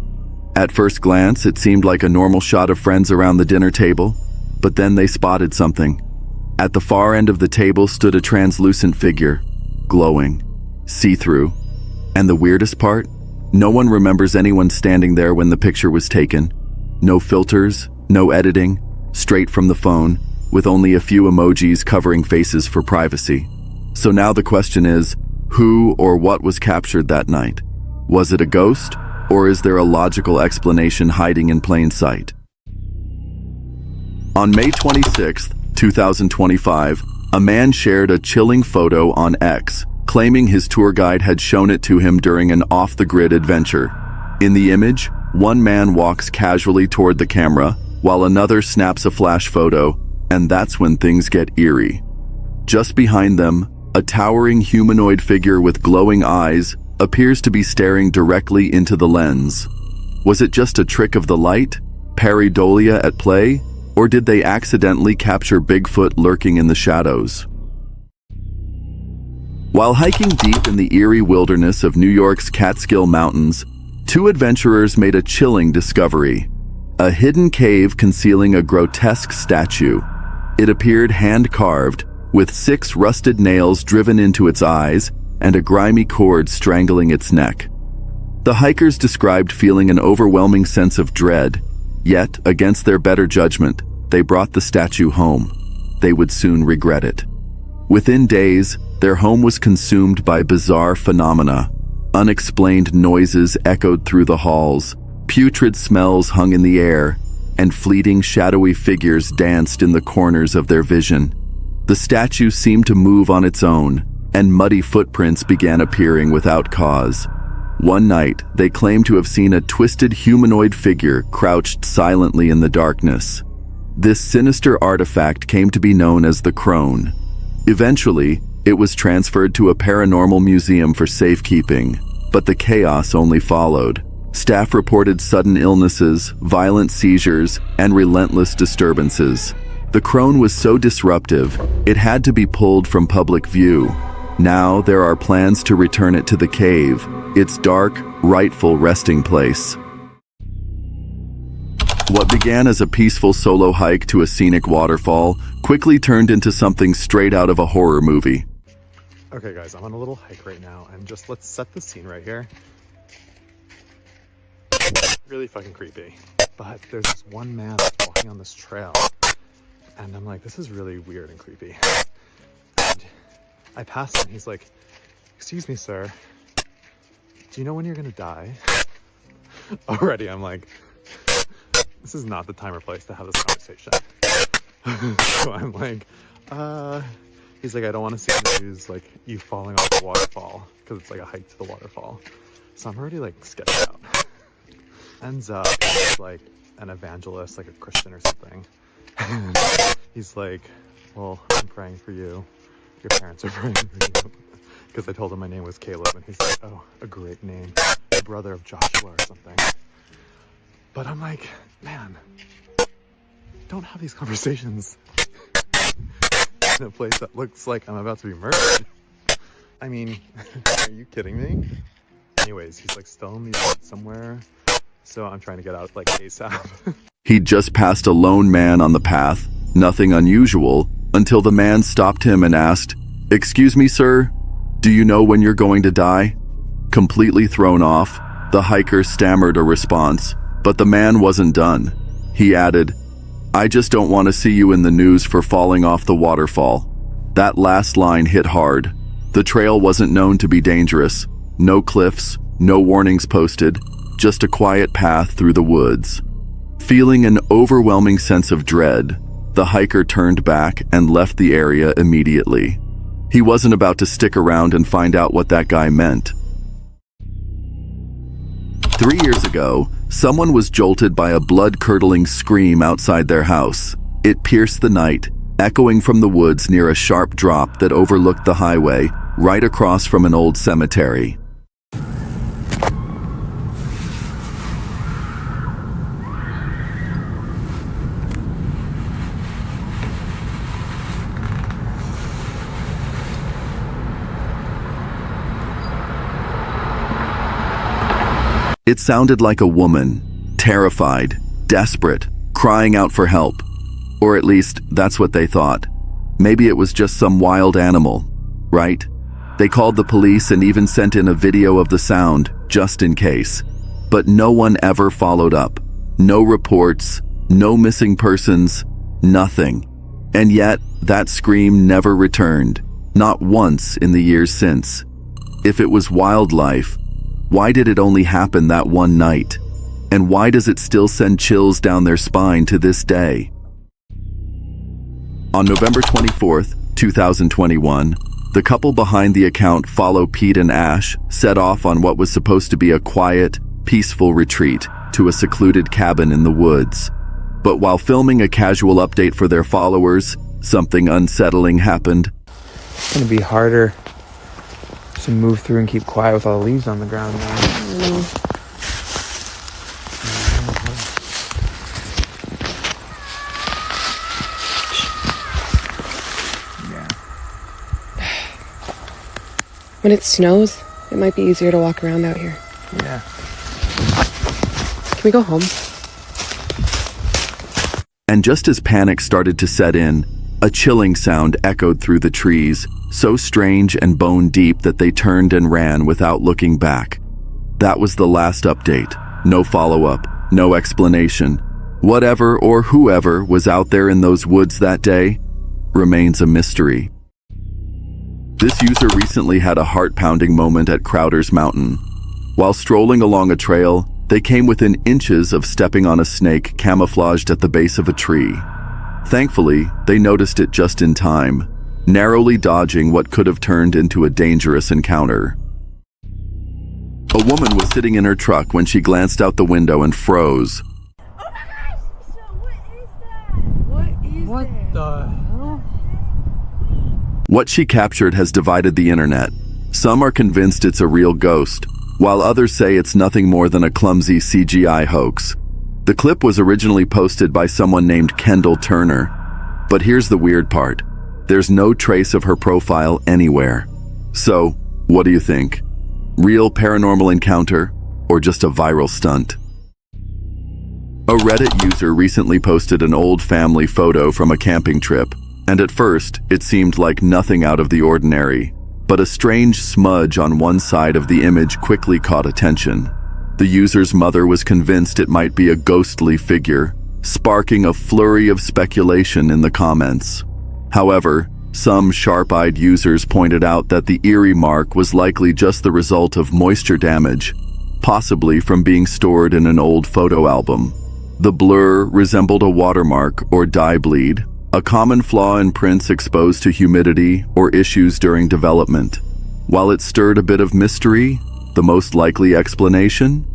At first glance, it seemed like a normal shot of friends around the dinner table, but then they spotted something. At the far end of the table stood a translucent figure, glowing, see-through. And the weirdest part? No one remembers anyone standing there when the picture was taken. No filters, no editing, straight from the phone, with only a few emojis covering faces for privacy. So now the question is, who or what was captured that night? Was it a ghost, or is there a logical explanation hiding in plain sight? On May 26, 2025, a man shared a chilling photo on X, claiming his tour guide had shown it to him during an off-the-grid adventure. In the image, one man walks casually toward the camera, while another snaps a flash photo, and that's when things get eerie. Just behind them, a towering humanoid figure with glowing eyes appears to be staring directly into the lens. Was it just a trick of the light? Pareidolia at play? Or did they accidentally capture Bigfoot lurking in the shadows? While hiking deep in the eerie wilderness of New York's Catskill Mountains, two adventurers made a chilling discovery: a hidden cave concealing a grotesque statue. It appeared hand-carved, with 6 rusted nails driven into its eyes and a grimy cord strangling its neck. The hikers described feeling an overwhelming sense of dread, yet, against their better judgment, they brought the statue home. They would soon regret it. Within days, their home was consumed by bizarre phenomena. Unexplained noises echoed through the halls, putrid smells hung in the air, and fleeting shadowy figures danced in the corners of their vision. The statue seemed to move on its own, and muddy footprints began appearing without cause. One night, they claimed to have seen a twisted humanoid figure crouched silently in the darkness. This sinister artifact came to be known as the Crone. Eventually, it was transferred to a paranormal museum for safekeeping, but the chaos only followed. Staff reported sudden illnesses, violent seizures, and relentless disturbances. The Crone was so disruptive, it had to be pulled from public view. Now there are plans to return it to the cave, its dark, rightful resting place. What began as a peaceful solo hike to a scenic waterfall quickly turned into something straight out of a horror movie. Okay guys, I'm on a little hike right now, and just let's set the scene right here. Really fucking creepy. But there's this one man that's walking on this trail, and I'm like, this is really weird and creepy. And I pass him, he's like, "Excuse me, sir, do you know when you're gonna die?" Already I'm like, this is not the time or place to have this conversation. So I'm like, he's like, "I don't want to see the news, like you falling off the waterfall," because it's like a hike to the waterfall. So I'm already like sketched out. Ends up he's like an evangelist, like a Christian or something. He's like, "Well, I'm praying for you. Your parents are praying for you." Because I told him my name was Caleb, and he's like, "Oh, a great name. The brother of Joshua or something." But I'm like, man, don't have these conversations in a place that looks like I'm about to be murdered. I mean, are you kidding me? Anyways, he's like still in the woods somewhere, so I'm trying to get out like ASAP. He'd just passed a lone man on the path, nothing unusual, until the man stopped him and asked, "Excuse me, sir, do you know when you're going to die?" Completely thrown off, the hiker stammered a response, but the man wasn't done. He added, "I just don't want to see you in the news for falling off the waterfall." That last line hit hard. The trail wasn't known to be dangerous. No cliffs, no warnings posted, just a quiet path through the woods. Feeling an overwhelming sense of dread, the hiker turned back and left the area immediately. He wasn't about to stick around and find out what that guy meant. 3 years ago, someone was jolted by a blood-curdling scream outside their house. It pierced the night, echoing from the woods near a sharp drop that overlooked the highway, right across from an old cemetery. It sounded like a woman, terrified, desperate, crying out for help. Or at least, that's what they thought. Maybe it was just some wild animal, right? They called the police and even sent in a video of the sound, just in case. But no one ever followed up. No reports, no missing persons, nothing. And yet, that scream never returned. Not once in the years since. If it was wildlife, why did it only happen that one night? And why does it still send chills down their spine to this day? On November 24th, 2021, the couple behind the account Follow Pete and Ash set off on what was supposed to be a quiet, peaceful retreat to a secluded cabin in the woods. But while filming a casual update for their followers, something unsettling happened. It's gonna be harder to move through and keep quiet with all the leaves on the ground now. When it snows, it might be easier to walk around out here. Yeah. Can we go home? And just as panic started to set in, a chilling sound echoed through the trees, so strange and bone deep that they turned and ran without looking back. That was the last update. No follow-up, no explanation. Whatever or whoever was out there in those woods that day remains a mystery. This user recently had a heart-pounding moment at Crowder's Mountain. While strolling along a trail, they came within inches of stepping on a snake camouflaged at the base of a tree. Thankfully, they noticed it just in time, narrowly dodging what could have turned into a dangerous encounter. A woman was sitting in her truck when she glanced out the window and froze. Oh my gosh! So what is that? What the hell? What she captured has divided the internet. Some are convinced it's a real ghost, while others say it's nothing more than a clumsy CGI hoax. The clip was originally posted by someone named Kendall Turner. But here's the weird part. There's no trace of her profile anywhere. So, what do you think? Real paranormal encounter, or just a viral stunt? A Reddit user recently posted an old family photo from a camping trip, and at first, it seemed like nothing out of the ordinary. But a strange smudge on one side of the image quickly caught attention. The user's mother was convinced it might be a ghostly figure, sparking a flurry of speculation in the comments. However, some sharp-eyed users pointed out that the eerie mark was likely just the result of moisture damage, possibly from being stored in an old photo album. The blur resembled a watermark or dye bleed, a common flaw in prints exposed to humidity or issues during development. While it stirred a bit of mystery, the most likely explanation?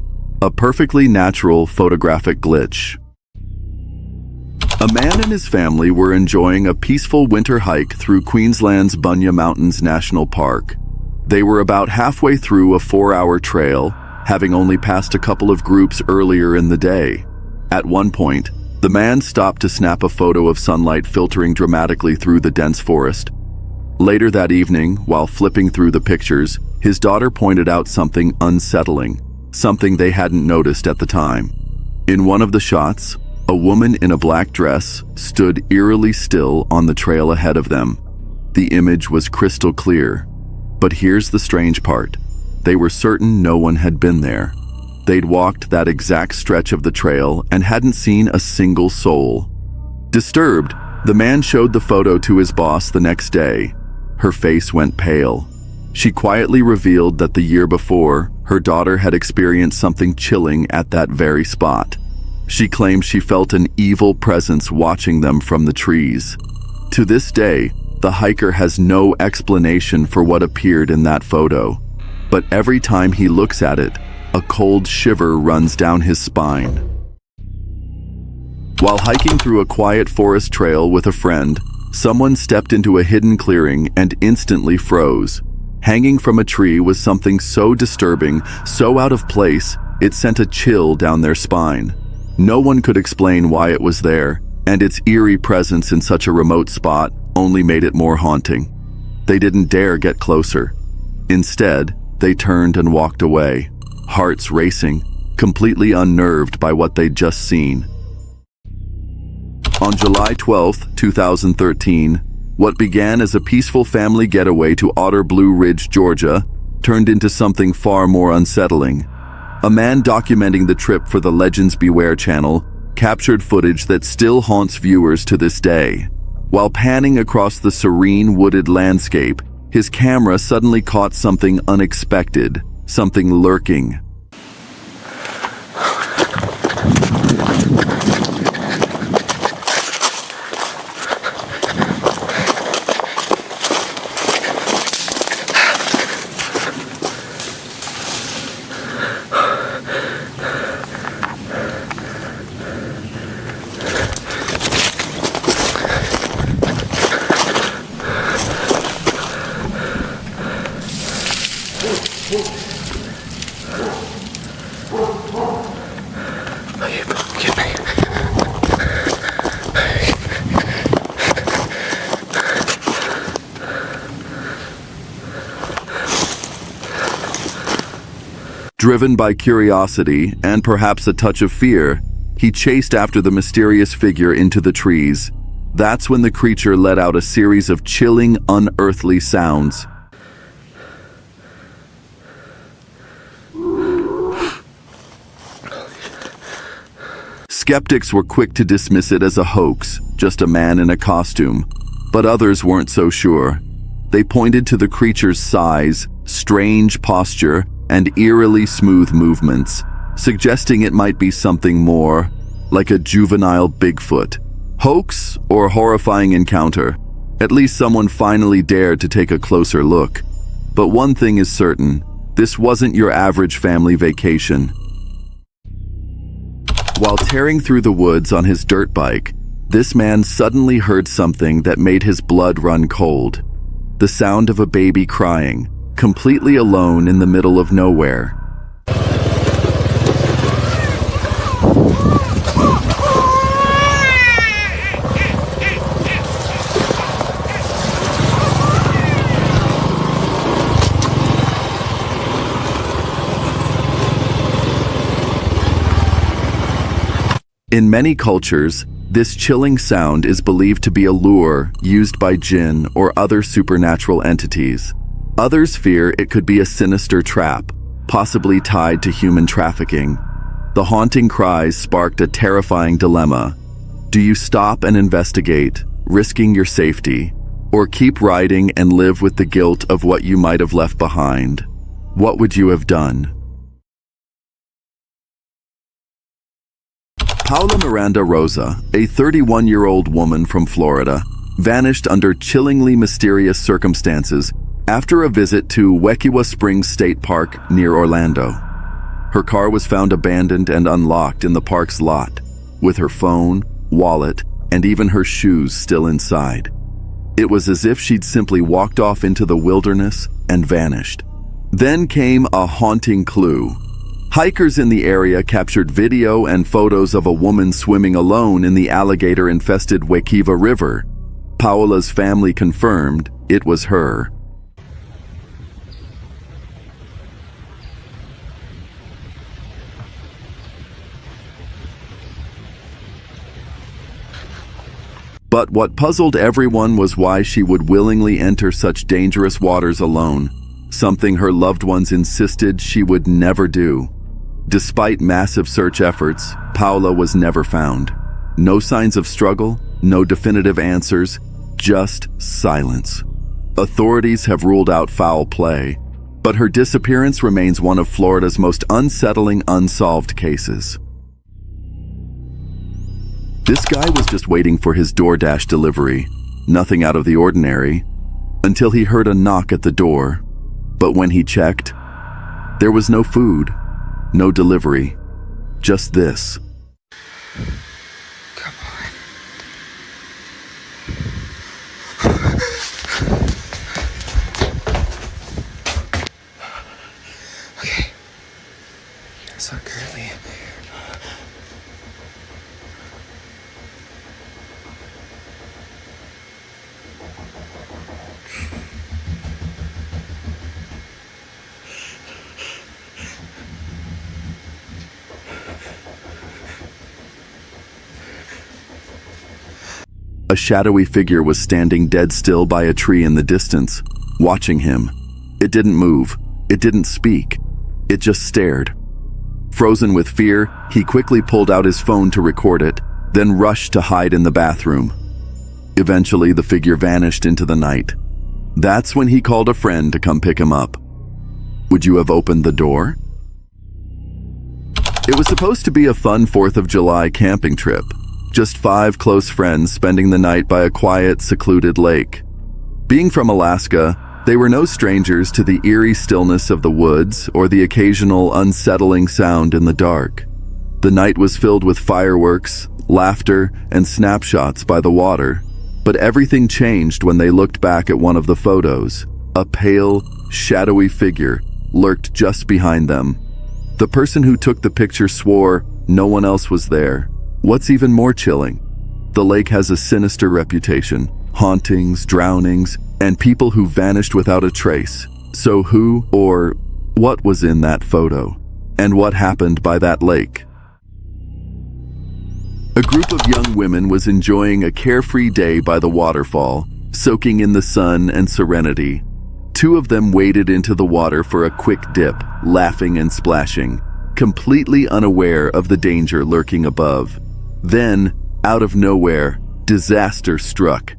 A perfectly natural photographic glitch. A man and his family were enjoying a peaceful winter hike through Queensland's Bunya Mountains National Park. They were about halfway through a 4-hour trail, having only passed a couple of groups earlier in the day. At one point, the man stopped to snap a photo of sunlight filtering dramatically through the dense forest. Later that evening, while flipping through the pictures, his daughter pointed out something unsettling, something they hadn't noticed at the time. In one of the shots, a woman in a black dress stood eerily still on the trail ahead of them. The image was crystal clear. But here's the strange part. They were certain no one had been there. They'd walked that exact stretch of the trail and hadn't seen a single soul. Disturbed, the man showed the photo to his boss the next day. Her face went pale. She quietly revealed that the year before, her daughter had experienced something chilling at that very spot. She claimed she felt an evil presence watching them from the trees. To this day, the hiker has no explanation for what appeared in that photo. But every time he looks at it, a cold shiver runs down his spine. While hiking through a quiet forest trail with a friend, someone stepped into a hidden clearing and instantly froze. Hanging from a tree was something so disturbing, so out of place, it sent a chill down their spine. No one could explain why it was there, and its eerie presence in such a remote spot only made it more haunting. They didn't dare get closer. Instead, they turned and walked away, hearts racing, completely unnerved by what they'd just seen. On July 12, 2013, what began as a peaceful family getaway to Otter Blue Ridge, Georgia, turned into something far more unsettling. A man documenting the trip for the Legends Beware channel captured footage that still haunts viewers to this day. While panning across the serene wooded landscape, his camera suddenly caught something unexpected, something lurking. Driven by curiosity and perhaps a touch of fear, he chased after the mysterious figure into the trees. That's when the creature let out a series of chilling, unearthly sounds. Skeptics were quick to dismiss it as a hoax, just a man in a costume, but others weren't so sure. They pointed to the creature's size, strange posture, and eerily smooth movements, suggesting it might be something more, like a juvenile Bigfoot. Hoax or horrifying encounter? At least someone finally dared to take a closer look. But one thing is certain, this wasn't your average family vacation. While tearing through the woods on his dirt bike, this man suddenly heard something that made his blood run cold. The sound of a baby crying, completely alone in the middle of nowhere. In many cultures, this chilling sound is believed to be a lure used by jinn or other supernatural entities. Others fear it could be a sinister trap, possibly tied to human trafficking. The haunting cries sparked a terrifying dilemma. Do you stop and investigate, risking your safety, or keep riding and live with the guilt of what you might have left behind? What would you have done? Paula Rosa, a 31-year-old woman from Florida, vanished under chillingly mysterious circumstances after a visit to Wekiwa Springs State Park near Orlando. Her car was found abandoned and unlocked in the park's lot, with her phone, wallet, and even her shoes still inside. It was as if she'd simply walked off into the wilderness and vanished. Then came a haunting clue. Hikers in the area captured video and photos of a woman swimming alone in the alligator-infested Wekiva River. Paola's family confirmed it was her. But what puzzled everyone was why she would willingly enter such dangerous waters alone, something her loved ones insisted she would never do. Despite massive search efforts, Paula was never found. No signs of struggle, no definitive answers, just silence. Authorities have ruled out foul play, but her disappearance remains one of Florida's most unsettling unsolved cases. This guy was just waiting for his DoorDash delivery, nothing out of the ordinary, until he heard a knock at the door. But when he checked, there was no food. No delivery, just this. Come on. Okay. Yes, I'm currently. A shadowy figure was standing dead still by a tree in the distance, watching him. It didn't move. It didn't speak. It just stared. Frozen with fear, he quickly pulled out his phone to record it, then rushed to hide in the bathroom. Eventually, the figure vanished into the night. That's when he called a friend to come pick him up. Would you have opened the door? It was supposed to be a fun 4th of July camping trip. Just 5 close friends spending the night by a quiet, secluded lake. Being from Alaska, they were no strangers to the eerie stillness of the woods or the occasional unsettling sound in the dark. The night was filled with fireworks, laughter, and snapshots by the water. But everything changed when they looked back at one of the photos. A pale, shadowy figure lurked just behind them. The person who took the picture swore no one else was there. What's even more chilling? The lake has a sinister reputation. Hauntings, drownings, and people who vanished without a trace. So who or what was in that photo? And what happened by that lake? A group of young women was enjoying a carefree day by the waterfall, soaking in the sun and serenity. Two of them waded into the water for a quick dip, laughing and splashing, completely unaware of the danger lurking above. Then, out of nowhere, disaster struck.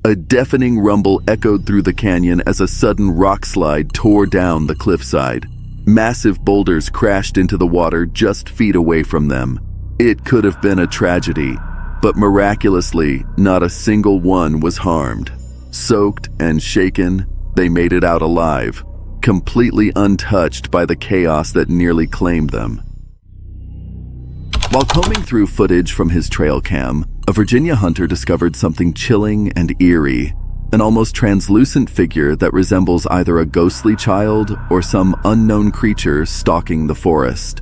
A deafening rumble echoed through the canyon as a sudden rock slide tore down the cliffside. Massive boulders crashed into the water just feet away from them. It could have been a tragedy, but miraculously, not a single one was harmed. Soaked and shaken, they made it out alive, completely untouched by the chaos that nearly claimed them. While combing through footage from his trail cam, a Virginia hunter discovered something chilling and eerie, an almost translucent figure that resembles either a ghostly child or some unknown creature stalking the forest.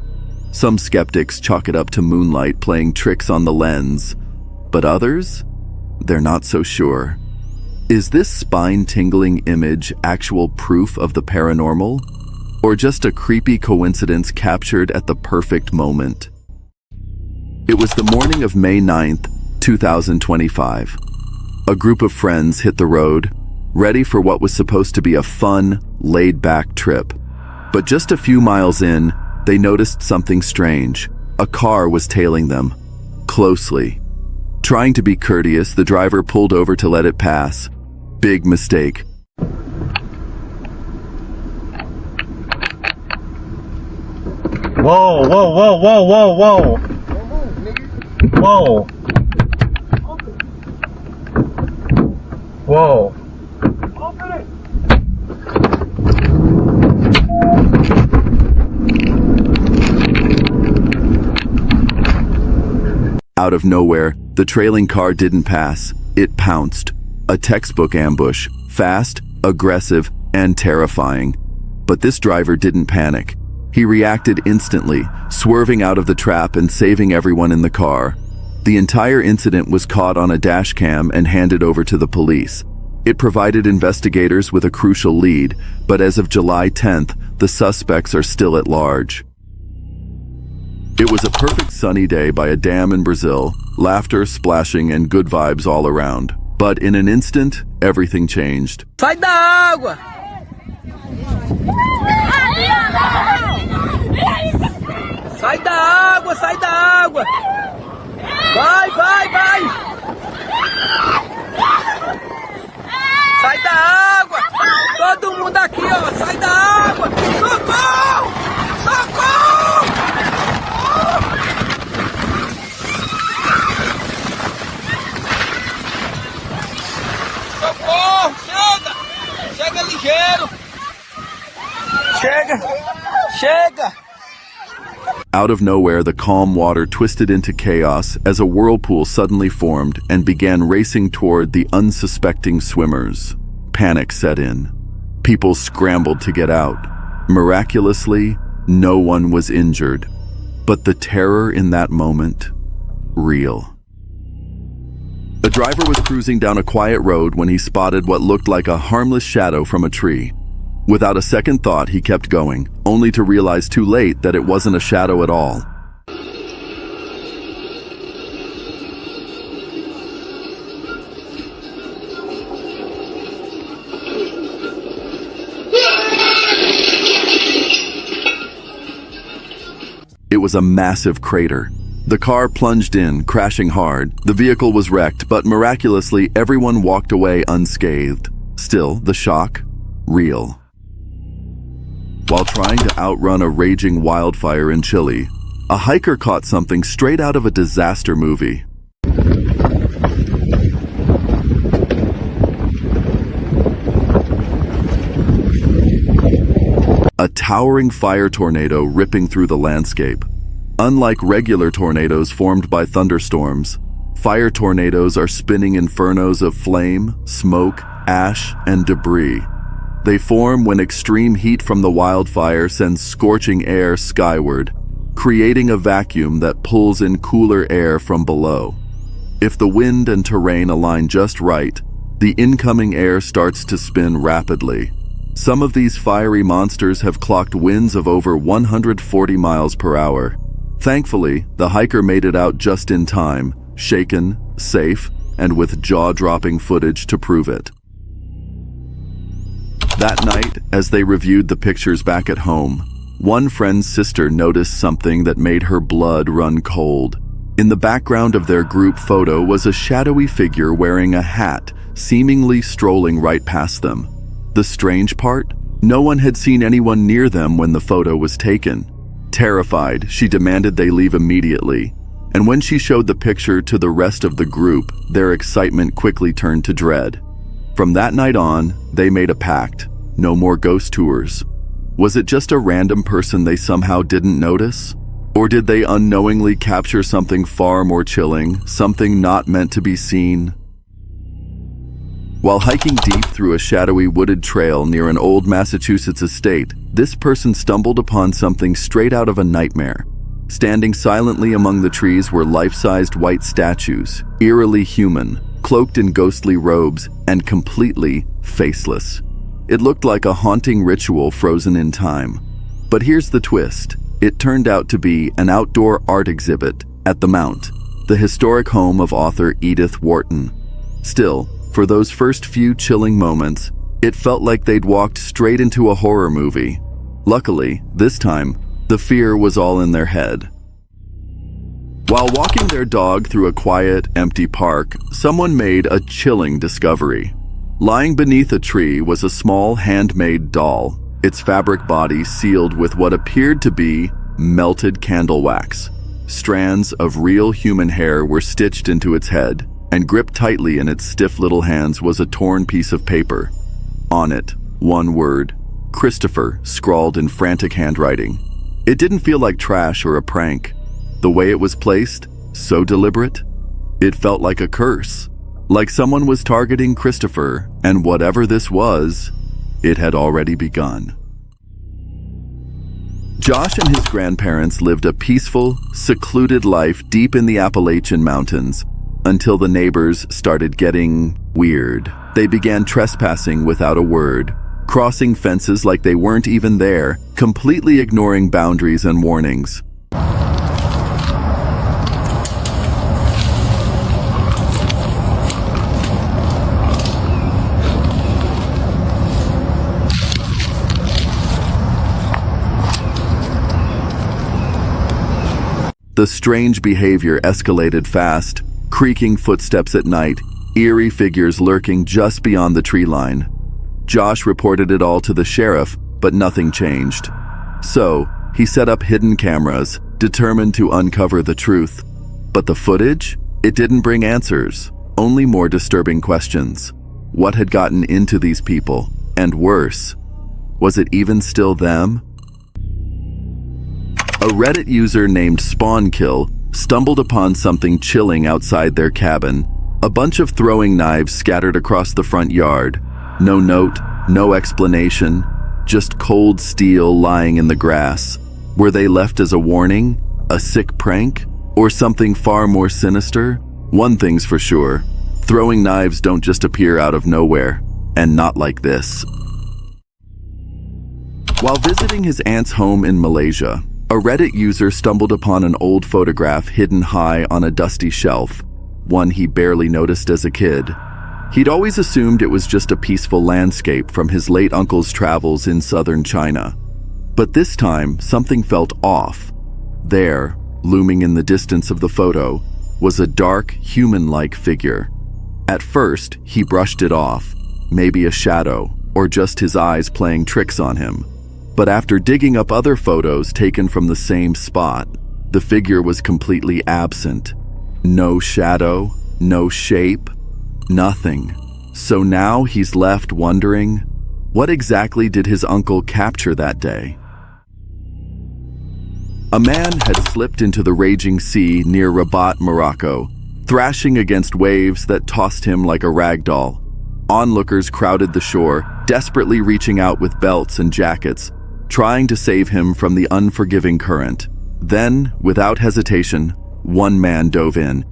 Some skeptics chalk it up to moonlight playing tricks on the lens, but others? They're not so sure. Is this spine-tingling image actual proof of the paranormal, or just a creepy coincidence captured at the perfect moment? It was the morning of May 9th, 2025. A group of friends hit the road, ready for what was supposed to be a fun, laid-back trip. But just a few miles in, they noticed something strange. A car was tailing them, closely. Trying to be courteous, the driver pulled over to let it pass. Big mistake. Whoa, whoa, whoa, whoa, whoa, whoa. Whoa. Whoa. Out of nowhere, the trailing car didn't pass. It pounced. A textbook ambush, fast, aggressive, and terrifying. But this driver didn't panic. He reacted instantly, swerving out of the trap and saving everyone in the car. The entire incident was caught on a dash cam and handed over to the police. It provided investigators with a crucial lead, but as of July 10th, the suspects are still at large. It was a perfect sunny day by a dam in Brazil, laughter, splashing, and good vibes all around. But in an instant, everything changed. Sai da água! Sai da água, sai da água! Vai, vai, vai! Sai da água! Todo mundo aqui, ó! Sai da água! Socorro! Socorro! Socorro! Chega! Chega ligeiro! Chega! Chega! Out of nowhere, the calm water twisted into chaos as a whirlpool suddenly formed and began racing toward the unsuspecting swimmers. Panic set in. People scrambled to get out. Miraculously, no one was injured. But the terror in that moment, real. The driver was cruising down a quiet road when he spotted what looked like a harmless shadow from a tree. Without a second thought, he kept going, only to realize too late that it wasn't a shadow at all. It was a massive crater. The car plunged in, crashing hard. The vehicle was wrecked, but miraculously, everyone walked away unscathed. Still, the shock, real. While trying to outrun a raging wildfire in Chile, a hiker caught something straight out of a disaster movie. A towering fire tornado ripping through the landscape. Unlike regular tornadoes formed by thunderstorms, fire tornadoes are spinning infernos of flame, smoke, ash, and debris. They form when extreme heat from the wildfire sends scorching air skyward, creating a vacuum that pulls in cooler air from below. If the wind and terrain align just right, the incoming air starts to spin rapidly. Some of these fiery monsters have clocked winds of over 140 miles per hour. Thankfully, the hiker made it out just in time, shaken, safe, and with jaw-dropping footage to prove it. That night, as they reviewed the pictures back at home, one friend's sister noticed something that made her blood run cold. In the background of their group photo was a shadowy figure wearing a hat, seemingly strolling right past them. The strange part? No one had seen anyone near them when the photo was taken. Terrified, she demanded they leave immediately. And when she showed the picture to the rest of the group, their excitement quickly turned to dread. From that night on, they made a pact. No more ghost tours. Was it just a random person they somehow didn't notice? Or did they unknowingly capture something far more chilling, something not meant to be seen? While hiking deep through a shadowy wooded trail near an old Massachusetts estate, this person stumbled upon something straight out of a nightmare. Standing silently among the trees were life-sized white statues, eerily human, cloaked in ghostly robes, and completely faceless. It looked like a haunting ritual frozen in time. But here's the twist. It turned out to be an outdoor art exhibit at the Mount, the historic home of author Edith Wharton. Still, for those first few chilling moments, it felt like they'd walked straight into a horror movie. Luckily, this time, the fear was all in their head. While walking their dog through a quiet, empty park, someone made a chilling discovery. Lying beneath a tree was a small handmade doll, its fabric body sealed with what appeared to be melted candle wax. Strands of real human hair were stitched into its head, and gripped tightly in its stiff little hands was a torn piece of paper. On it, one word, Christopher, scrawled in frantic handwriting. It didn't feel like trash or a prank. The way it was placed, so deliberate, it felt like a curse. Like someone was targeting Christopher, and whatever this was, it had already begun. Josh and his grandparents lived a peaceful, secluded life deep in the Appalachian Mountains, until the neighbors started getting weird. They began trespassing without a word, crossing fences like they weren't even there, completely ignoring boundaries and warnings. The strange behavior escalated fast, creaking footsteps at night, eerie figures lurking just beyond the tree line. Josh reported it all to the sheriff, but nothing changed. So, he set up hidden cameras, determined to uncover the truth. But the footage? It didn't bring answers, only more disturbing questions. What had gotten into these people? And worse, was it even still them? A Reddit user named Spawnkill stumbled upon something chilling outside their cabin. A bunch of throwing knives scattered across the front yard. No note, no explanation, just cold steel lying in the grass. Were they left as a warning, a sick prank, or something far more sinister? One thing's for sure, throwing knives don't just appear out of nowhere, and not like this. While visiting his aunt's home in Malaysia, a Reddit user stumbled upon an old photograph hidden high on a dusty shelf, one he barely noticed as a kid. He'd always assumed it was just a peaceful landscape from his late uncle's travels in southern China. But this time, something felt off. There, looming in the distance of the photo, was a dark, human-like figure. At first, he brushed it off, maybe a shadow, or just his eyes playing tricks on him. But after digging up other photos taken from the same spot, the figure was completely absent. No shadow, no shape, nothing. So now he's left wondering, what exactly did his uncle capture that day? A man had slipped into the raging sea near Rabat, Morocco, thrashing against waves that tossed him like a rag doll. Onlookers crowded the shore, desperately reaching out with belts and jackets, trying to save him from the unforgiving current. Then, without hesitation, one man dove in.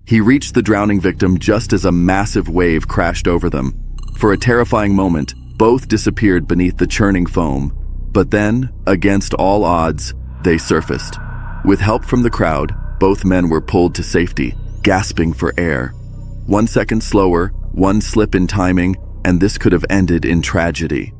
He reached the drowning victim just as a massive wave crashed over them. For a terrifying moment, both disappeared beneath the churning foam. But then, against all odds, they surfaced. With help from the crowd, both men were pulled to safety, gasping for air. 1 second slower, one slip in timing, and this could have ended in tragedy.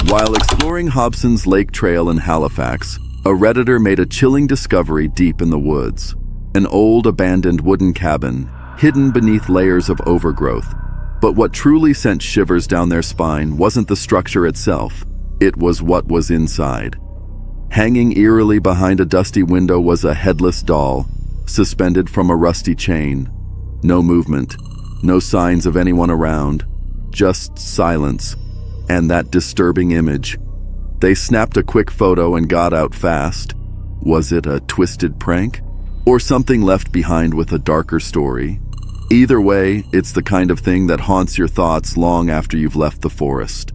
While exploring Hobson's Lake Trail in Halifax, a Redditor made a chilling discovery deep in the woods. An old abandoned wooden cabin, hidden beneath layers of overgrowth. But what truly sent shivers down their spine wasn't the structure itself, it was what was inside. Hanging eerily behind a dusty window was a headless doll, suspended from a rusty chain. No movement, no signs of anyone around, just silence, and that disturbing image. They snapped a quick photo and got out fast. Was it a twisted prank? Or something left behind with a darker story? Either way, it's the kind of thing that haunts your thoughts long after you've left the forest.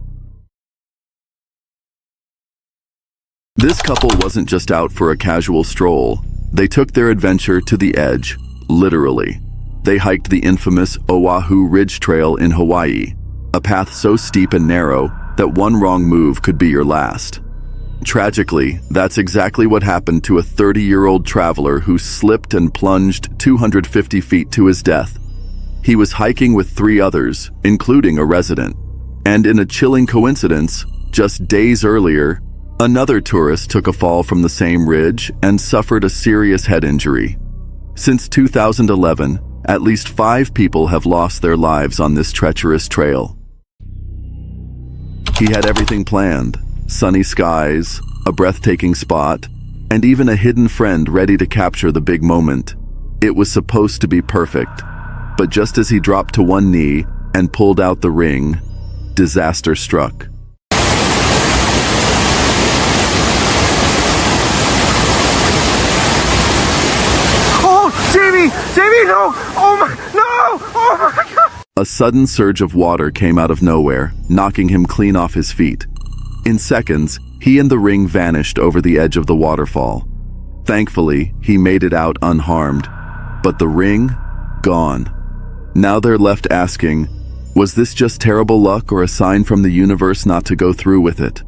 This couple wasn't just out for a casual stroll. They took their adventure to the edge, literally. They hiked the infamous Oahu Ridge Trail in Hawaii, a path so steep and narrow that one wrong move could be your last. Tragically, that's exactly what happened to a 30-year-old traveler who slipped and plunged 250 feet to his death. He was hiking with 3 others, including a resident. And in a chilling coincidence, just days earlier, another tourist took a fall from the same ridge and suffered a serious head injury. Since 2011, at least 5 people have lost their lives on this treacherous trail. He had everything planned. Sunny skies, a breathtaking spot, and even a hidden friend ready to capture the big moment. It was supposed to be perfect, but just as he dropped to one knee and pulled out the ring, disaster struck. Oh, Jamie! Jamie, no! Oh my, no! Oh my God! A sudden surge of water came out of nowhere, knocking him clean off his feet. In seconds, he and the ring vanished over the edge of the waterfall. Thankfully, he made it out unharmed. But the ring? Gone. Now they're left asking, was this just terrible luck or a sign from the universe not to go through with it?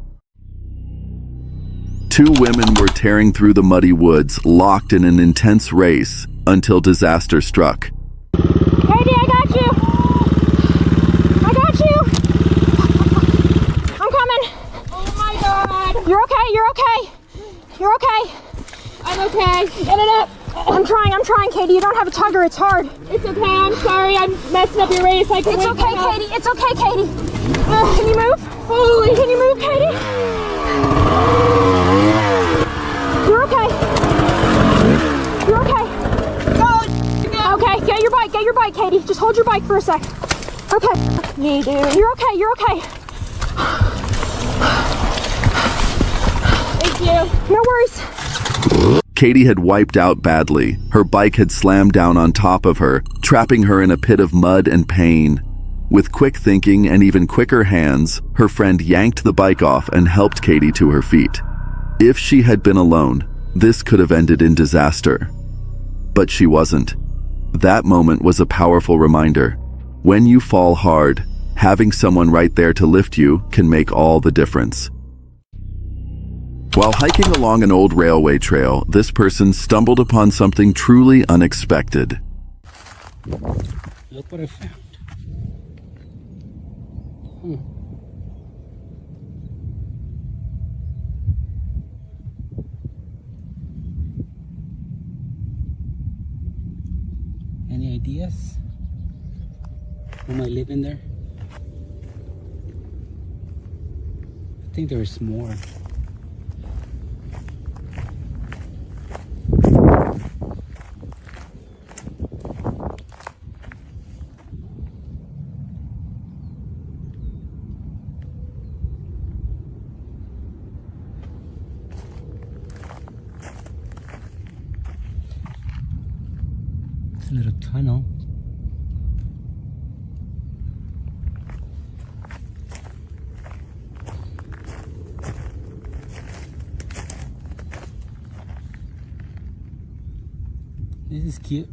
2 women were tearing through the muddy woods, locked in an intense race, until disaster struck. Katie, I got you! I got you! I'm coming! Oh my God! You're okay, you're okay! You're okay! I'm okay. Get it up! I'm trying, Katie. You don't have a tugger, it's hard. It's okay, I'm sorry. I'm messing up your race. I can It's wake okay, you up. Katie. It's okay, Katie. Can you move? Holy. Can you move, Katie? You're okay. You're okay. Okay, get your bike, Katie. Just hold your bike for a sec. Okay. Me, dude. You're okay, you're okay. Thank you. No worries. Katie had wiped out badly. Her bike had slammed down on top of her, trapping her in a pit of mud and pain. With quick thinking and even quicker hands, her friend yanked the bike off and helped Katie to her feet. If she had been alone, this could have ended in disaster. But she wasn't. That moment was a powerful reminder. When you fall hard, having someone right there to lift you can make all the difference. While hiking along an old railway trail, this person stumbled upon something truly unexpected. Look what I found. ideas who might live in there? I think there's more. It's a little tunnel. This is cute.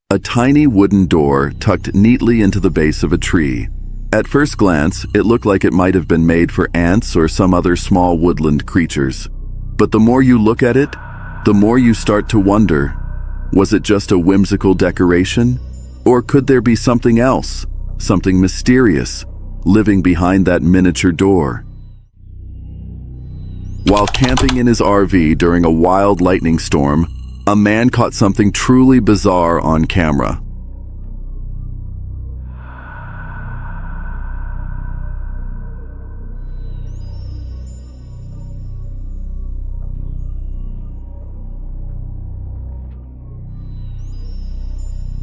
A tiny wooden door tucked neatly into the base of a tree. At first glance, it looked like it might have been made for ants or some other small woodland creatures. But the more you look at it, the more you start to wonder, was it just a whimsical decoration? Or could there be something else, something mysterious, living behind that miniature door? While camping in his RV during a wild lightning storm, a man caught something truly bizarre on camera.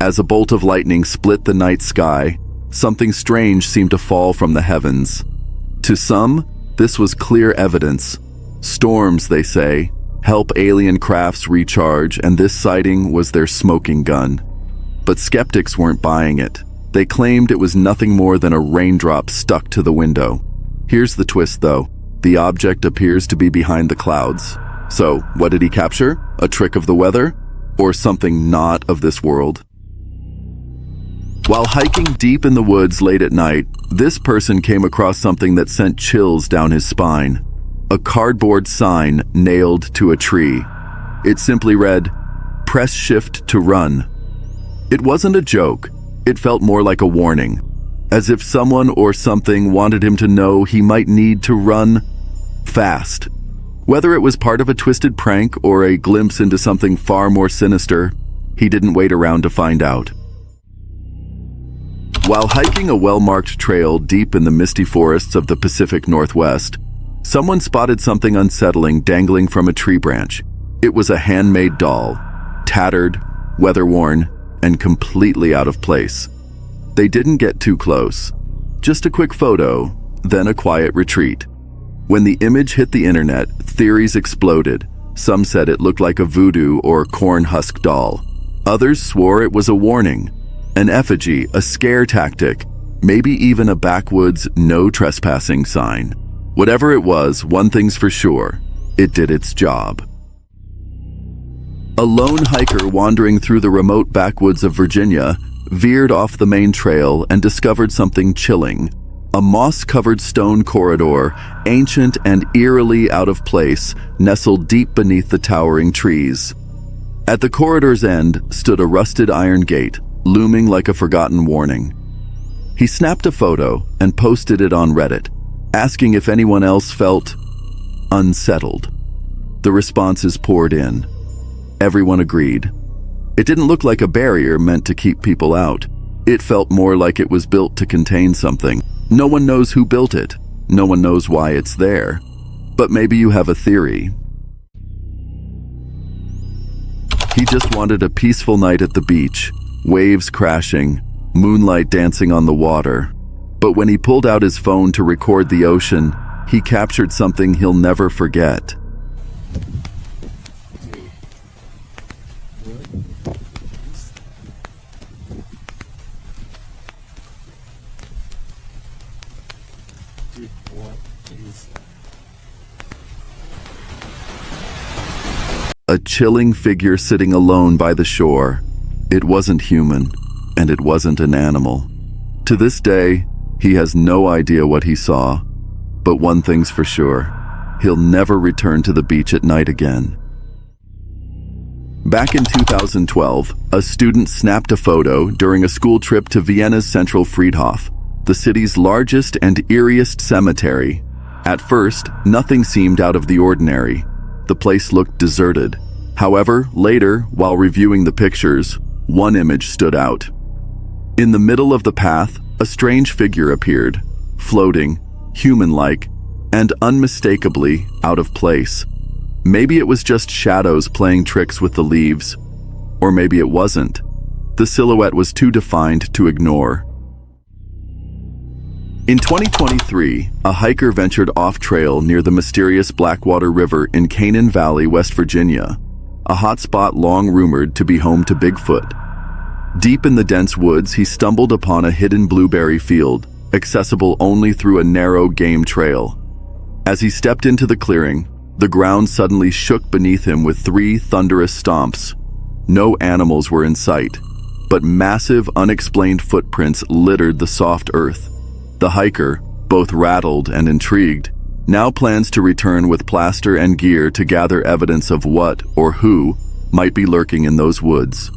As a bolt of lightning split the night sky, something strange seemed to fall from the heavens. To some, this was clear evidence. Storms, they say, help alien crafts recharge, and this sighting was their smoking gun. But skeptics weren't buying it. They claimed it was nothing more than a raindrop stuck to the window. Here's the twist, though. The object appears to be behind the clouds. So, what did he capture? A trick of the weather? Or something not of this world? While hiking deep in the woods late at night, this person came across something that sent chills down his spine. A cardboard sign nailed to a tree. It simply read, "Press shift to run." It wasn't a joke. It felt more like a warning, as if someone or something wanted him to know he might need to run fast. Whether it was part of a twisted prank or a glimpse into something far more sinister, he didn't wait around to find out. While hiking a well-marked trail deep in the misty forests of the Pacific Northwest, someone spotted something unsettling dangling from a tree branch. It was a handmade doll, tattered, weather-worn, and completely out of place. They didn't get too close. Just a quick photo, then a quiet retreat. When the image hit the internet, theories exploded. Some said it looked like a voodoo or corn husk doll. Others swore it was a warning, an effigy, a scare tactic, maybe even a backwoods no trespassing sign. Whatever it was, one thing's for sure, it did its job. A lone hiker wandering through the remote backwoods of Virginia veered off the main trail and discovered something chilling. A moss-covered stone corridor, ancient and eerily out of place, nestled deep beneath the towering trees. At the corridor's end stood a rusted iron gate, looming like a forgotten warning. He snapped a photo and posted it on Reddit, asking if anyone else felt unsettled. The responses poured in. Everyone agreed. It didn't look like a barrier meant to keep people out. It felt more like it was built to contain something. No one knows who built it. No one knows why it's there. But maybe you have a theory. He just wanted a peaceful night at the beach, waves crashing, moonlight dancing on the water. But when he pulled out his phone to record the ocean, he captured something he'll never forget. Dude, what is that? A chilling figure sitting alone by the shore. It wasn't human, and it wasn't an animal. To this day, he has no idea what he saw, but one thing's for sure, he'll never return to the beach at night again. Back in 2012, a student snapped a photo during a school trip to Vienna's Central Friedhof, the city's largest and eeriest cemetery. At first, nothing seemed out of the ordinary. The place looked deserted. However, later, while reviewing the pictures, one image stood out. In the middle of the path, a strange figure appeared, floating, human-like, and unmistakably out of place. Maybe it was just shadows playing tricks with the leaves, or maybe it wasn't. The silhouette was too defined to ignore. In 2023, a hiker ventured off-trail near the mysterious Blackwater River in Canaan Valley, West Virginia, a hotspot long rumored to be home to Bigfoot. Deep in the dense woods, he stumbled upon a hidden blueberry field, accessible only through a narrow game trail. As he stepped into the clearing, the ground suddenly shook beneath him with 3 thunderous stomps. No animals were in sight, but massive, unexplained footprints littered the soft earth. The hiker, both rattled and intrigued, now plans to return with plaster and gear to gather evidence of what or who might be lurking in those woods.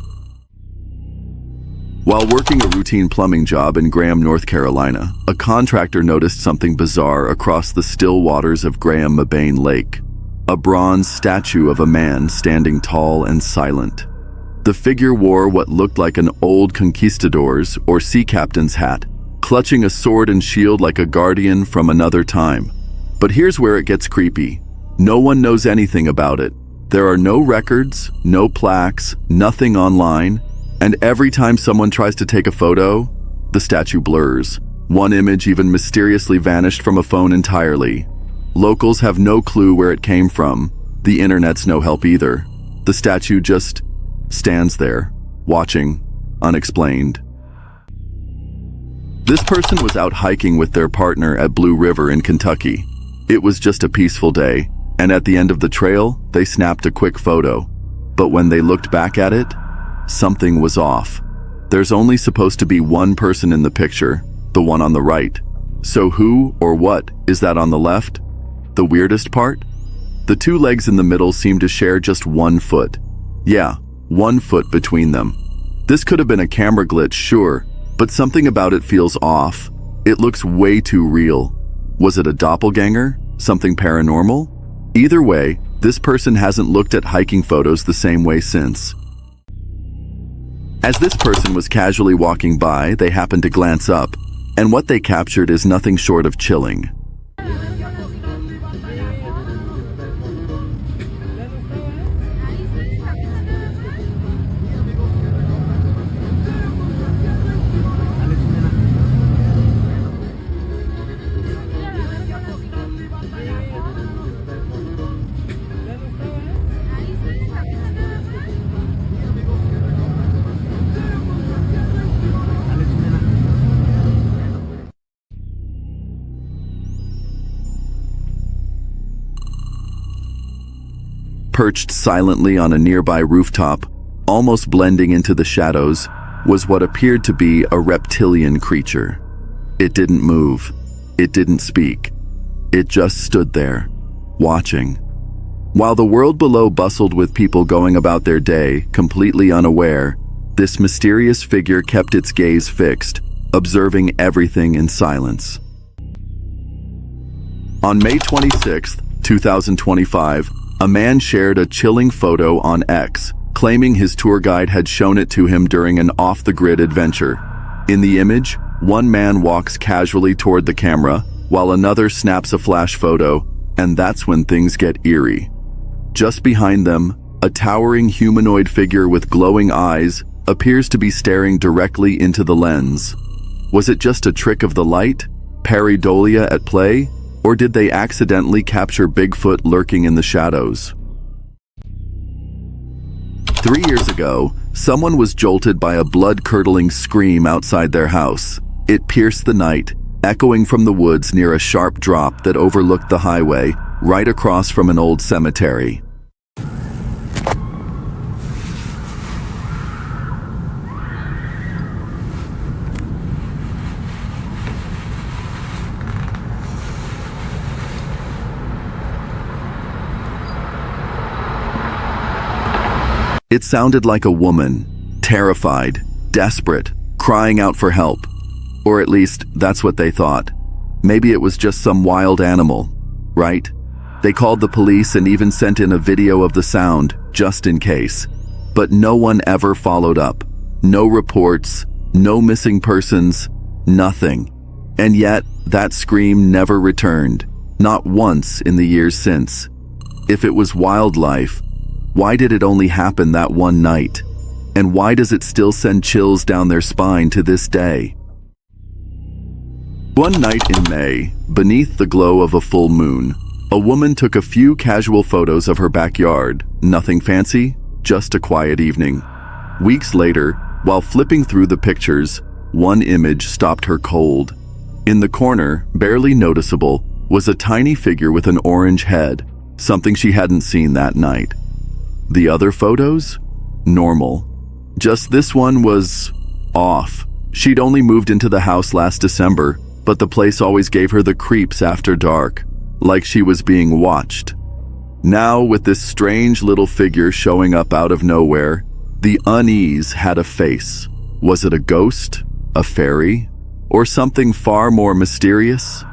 While working a routine plumbing job in Graham, North Carolina, a contractor noticed something bizarre across the still waters of Graham Mabane Lake. A bronze statue of a man standing tall and silent. The figure wore what looked like an old conquistador's or sea captain's hat, clutching a sword and shield like a guardian from another time. But here's where it gets creepy. No one knows anything about it. There are no records, no plaques, nothing online, and every time someone tries to take a photo, the statue blurs. One image even mysteriously vanished from a phone entirely. Locals have no clue where it came from. The internet's no help either. The statue just stands there, watching, unexplained. This person was out hiking with their partner at Blue River in Kentucky. It was just a peaceful day, and at the end of the trail, they snapped a quick photo. But when they looked back at it, something was off. There's only supposed to be one person in the picture, the one on the right. So who or what is that on the left? The weirdest part? The 2 legs in the middle seem to share just 1 foot. Yeah, 1 foot between them. This could have been a camera glitch, sure, but something about it feels off. It looks way too real. Was it a doppelganger? Something paranormal? Either way, this person hasn't looked at hiking photos the same way since. As this person was casually walking by, they happened to glance up, and what they captured is nothing short of chilling. Perched silently on a nearby rooftop, almost blending into the shadows, was what appeared to be a reptilian creature. It didn't move. It didn't speak. It just stood there, watching. While the world below bustled with people going about their day, completely unaware, this mysterious figure kept its gaze fixed, observing everything in silence. On May 26, 2025, a man shared a chilling photo on X, claiming his tour guide had shown it to him during an off-the-grid adventure. In the image, one man walks casually toward the camera, while another snaps a flash photo, and that's when things get eerie. Just behind them, a towering humanoid figure with glowing eyes appears to be staring directly into the lens. Was it just a trick of the light? Pareidolia at play? Or did they accidentally capture Bigfoot lurking in the shadows? 3 years ago, someone was jolted by a blood-curdling scream outside their house. It pierced the night, echoing from the woods near a sharp drop that overlooked the highway, right across from an old cemetery. It sounded like a woman, terrified, desperate, crying out for help. Or at least, that's what they thought. Maybe it was just some wild animal, right? They called the police and even sent in a video of the sound, just in case. But no one ever followed up. No reports, no missing persons, nothing. And yet, that scream never returned, not once in the years since. If it was wildlife, why did it only happen that one night? And why does it still send chills down their spine to this day? One night in May, beneath the glow of a full moon, a woman took a few casual photos of her backyard. Nothing fancy, just a quiet evening. Weeks later, while flipping through the pictures, one image stopped her cold. In the corner, barely noticeable, was a tiny figure with an orange head, something she hadn't seen that night. The other photos? Normal. Just this one was off. She'd only moved into the house last December, but the place always gave her the creeps after dark, like she was being watched. Now, with this strange little figure showing up out of nowhere, the unease had a face. Was it a ghost, a fairy, or something far more mysterious?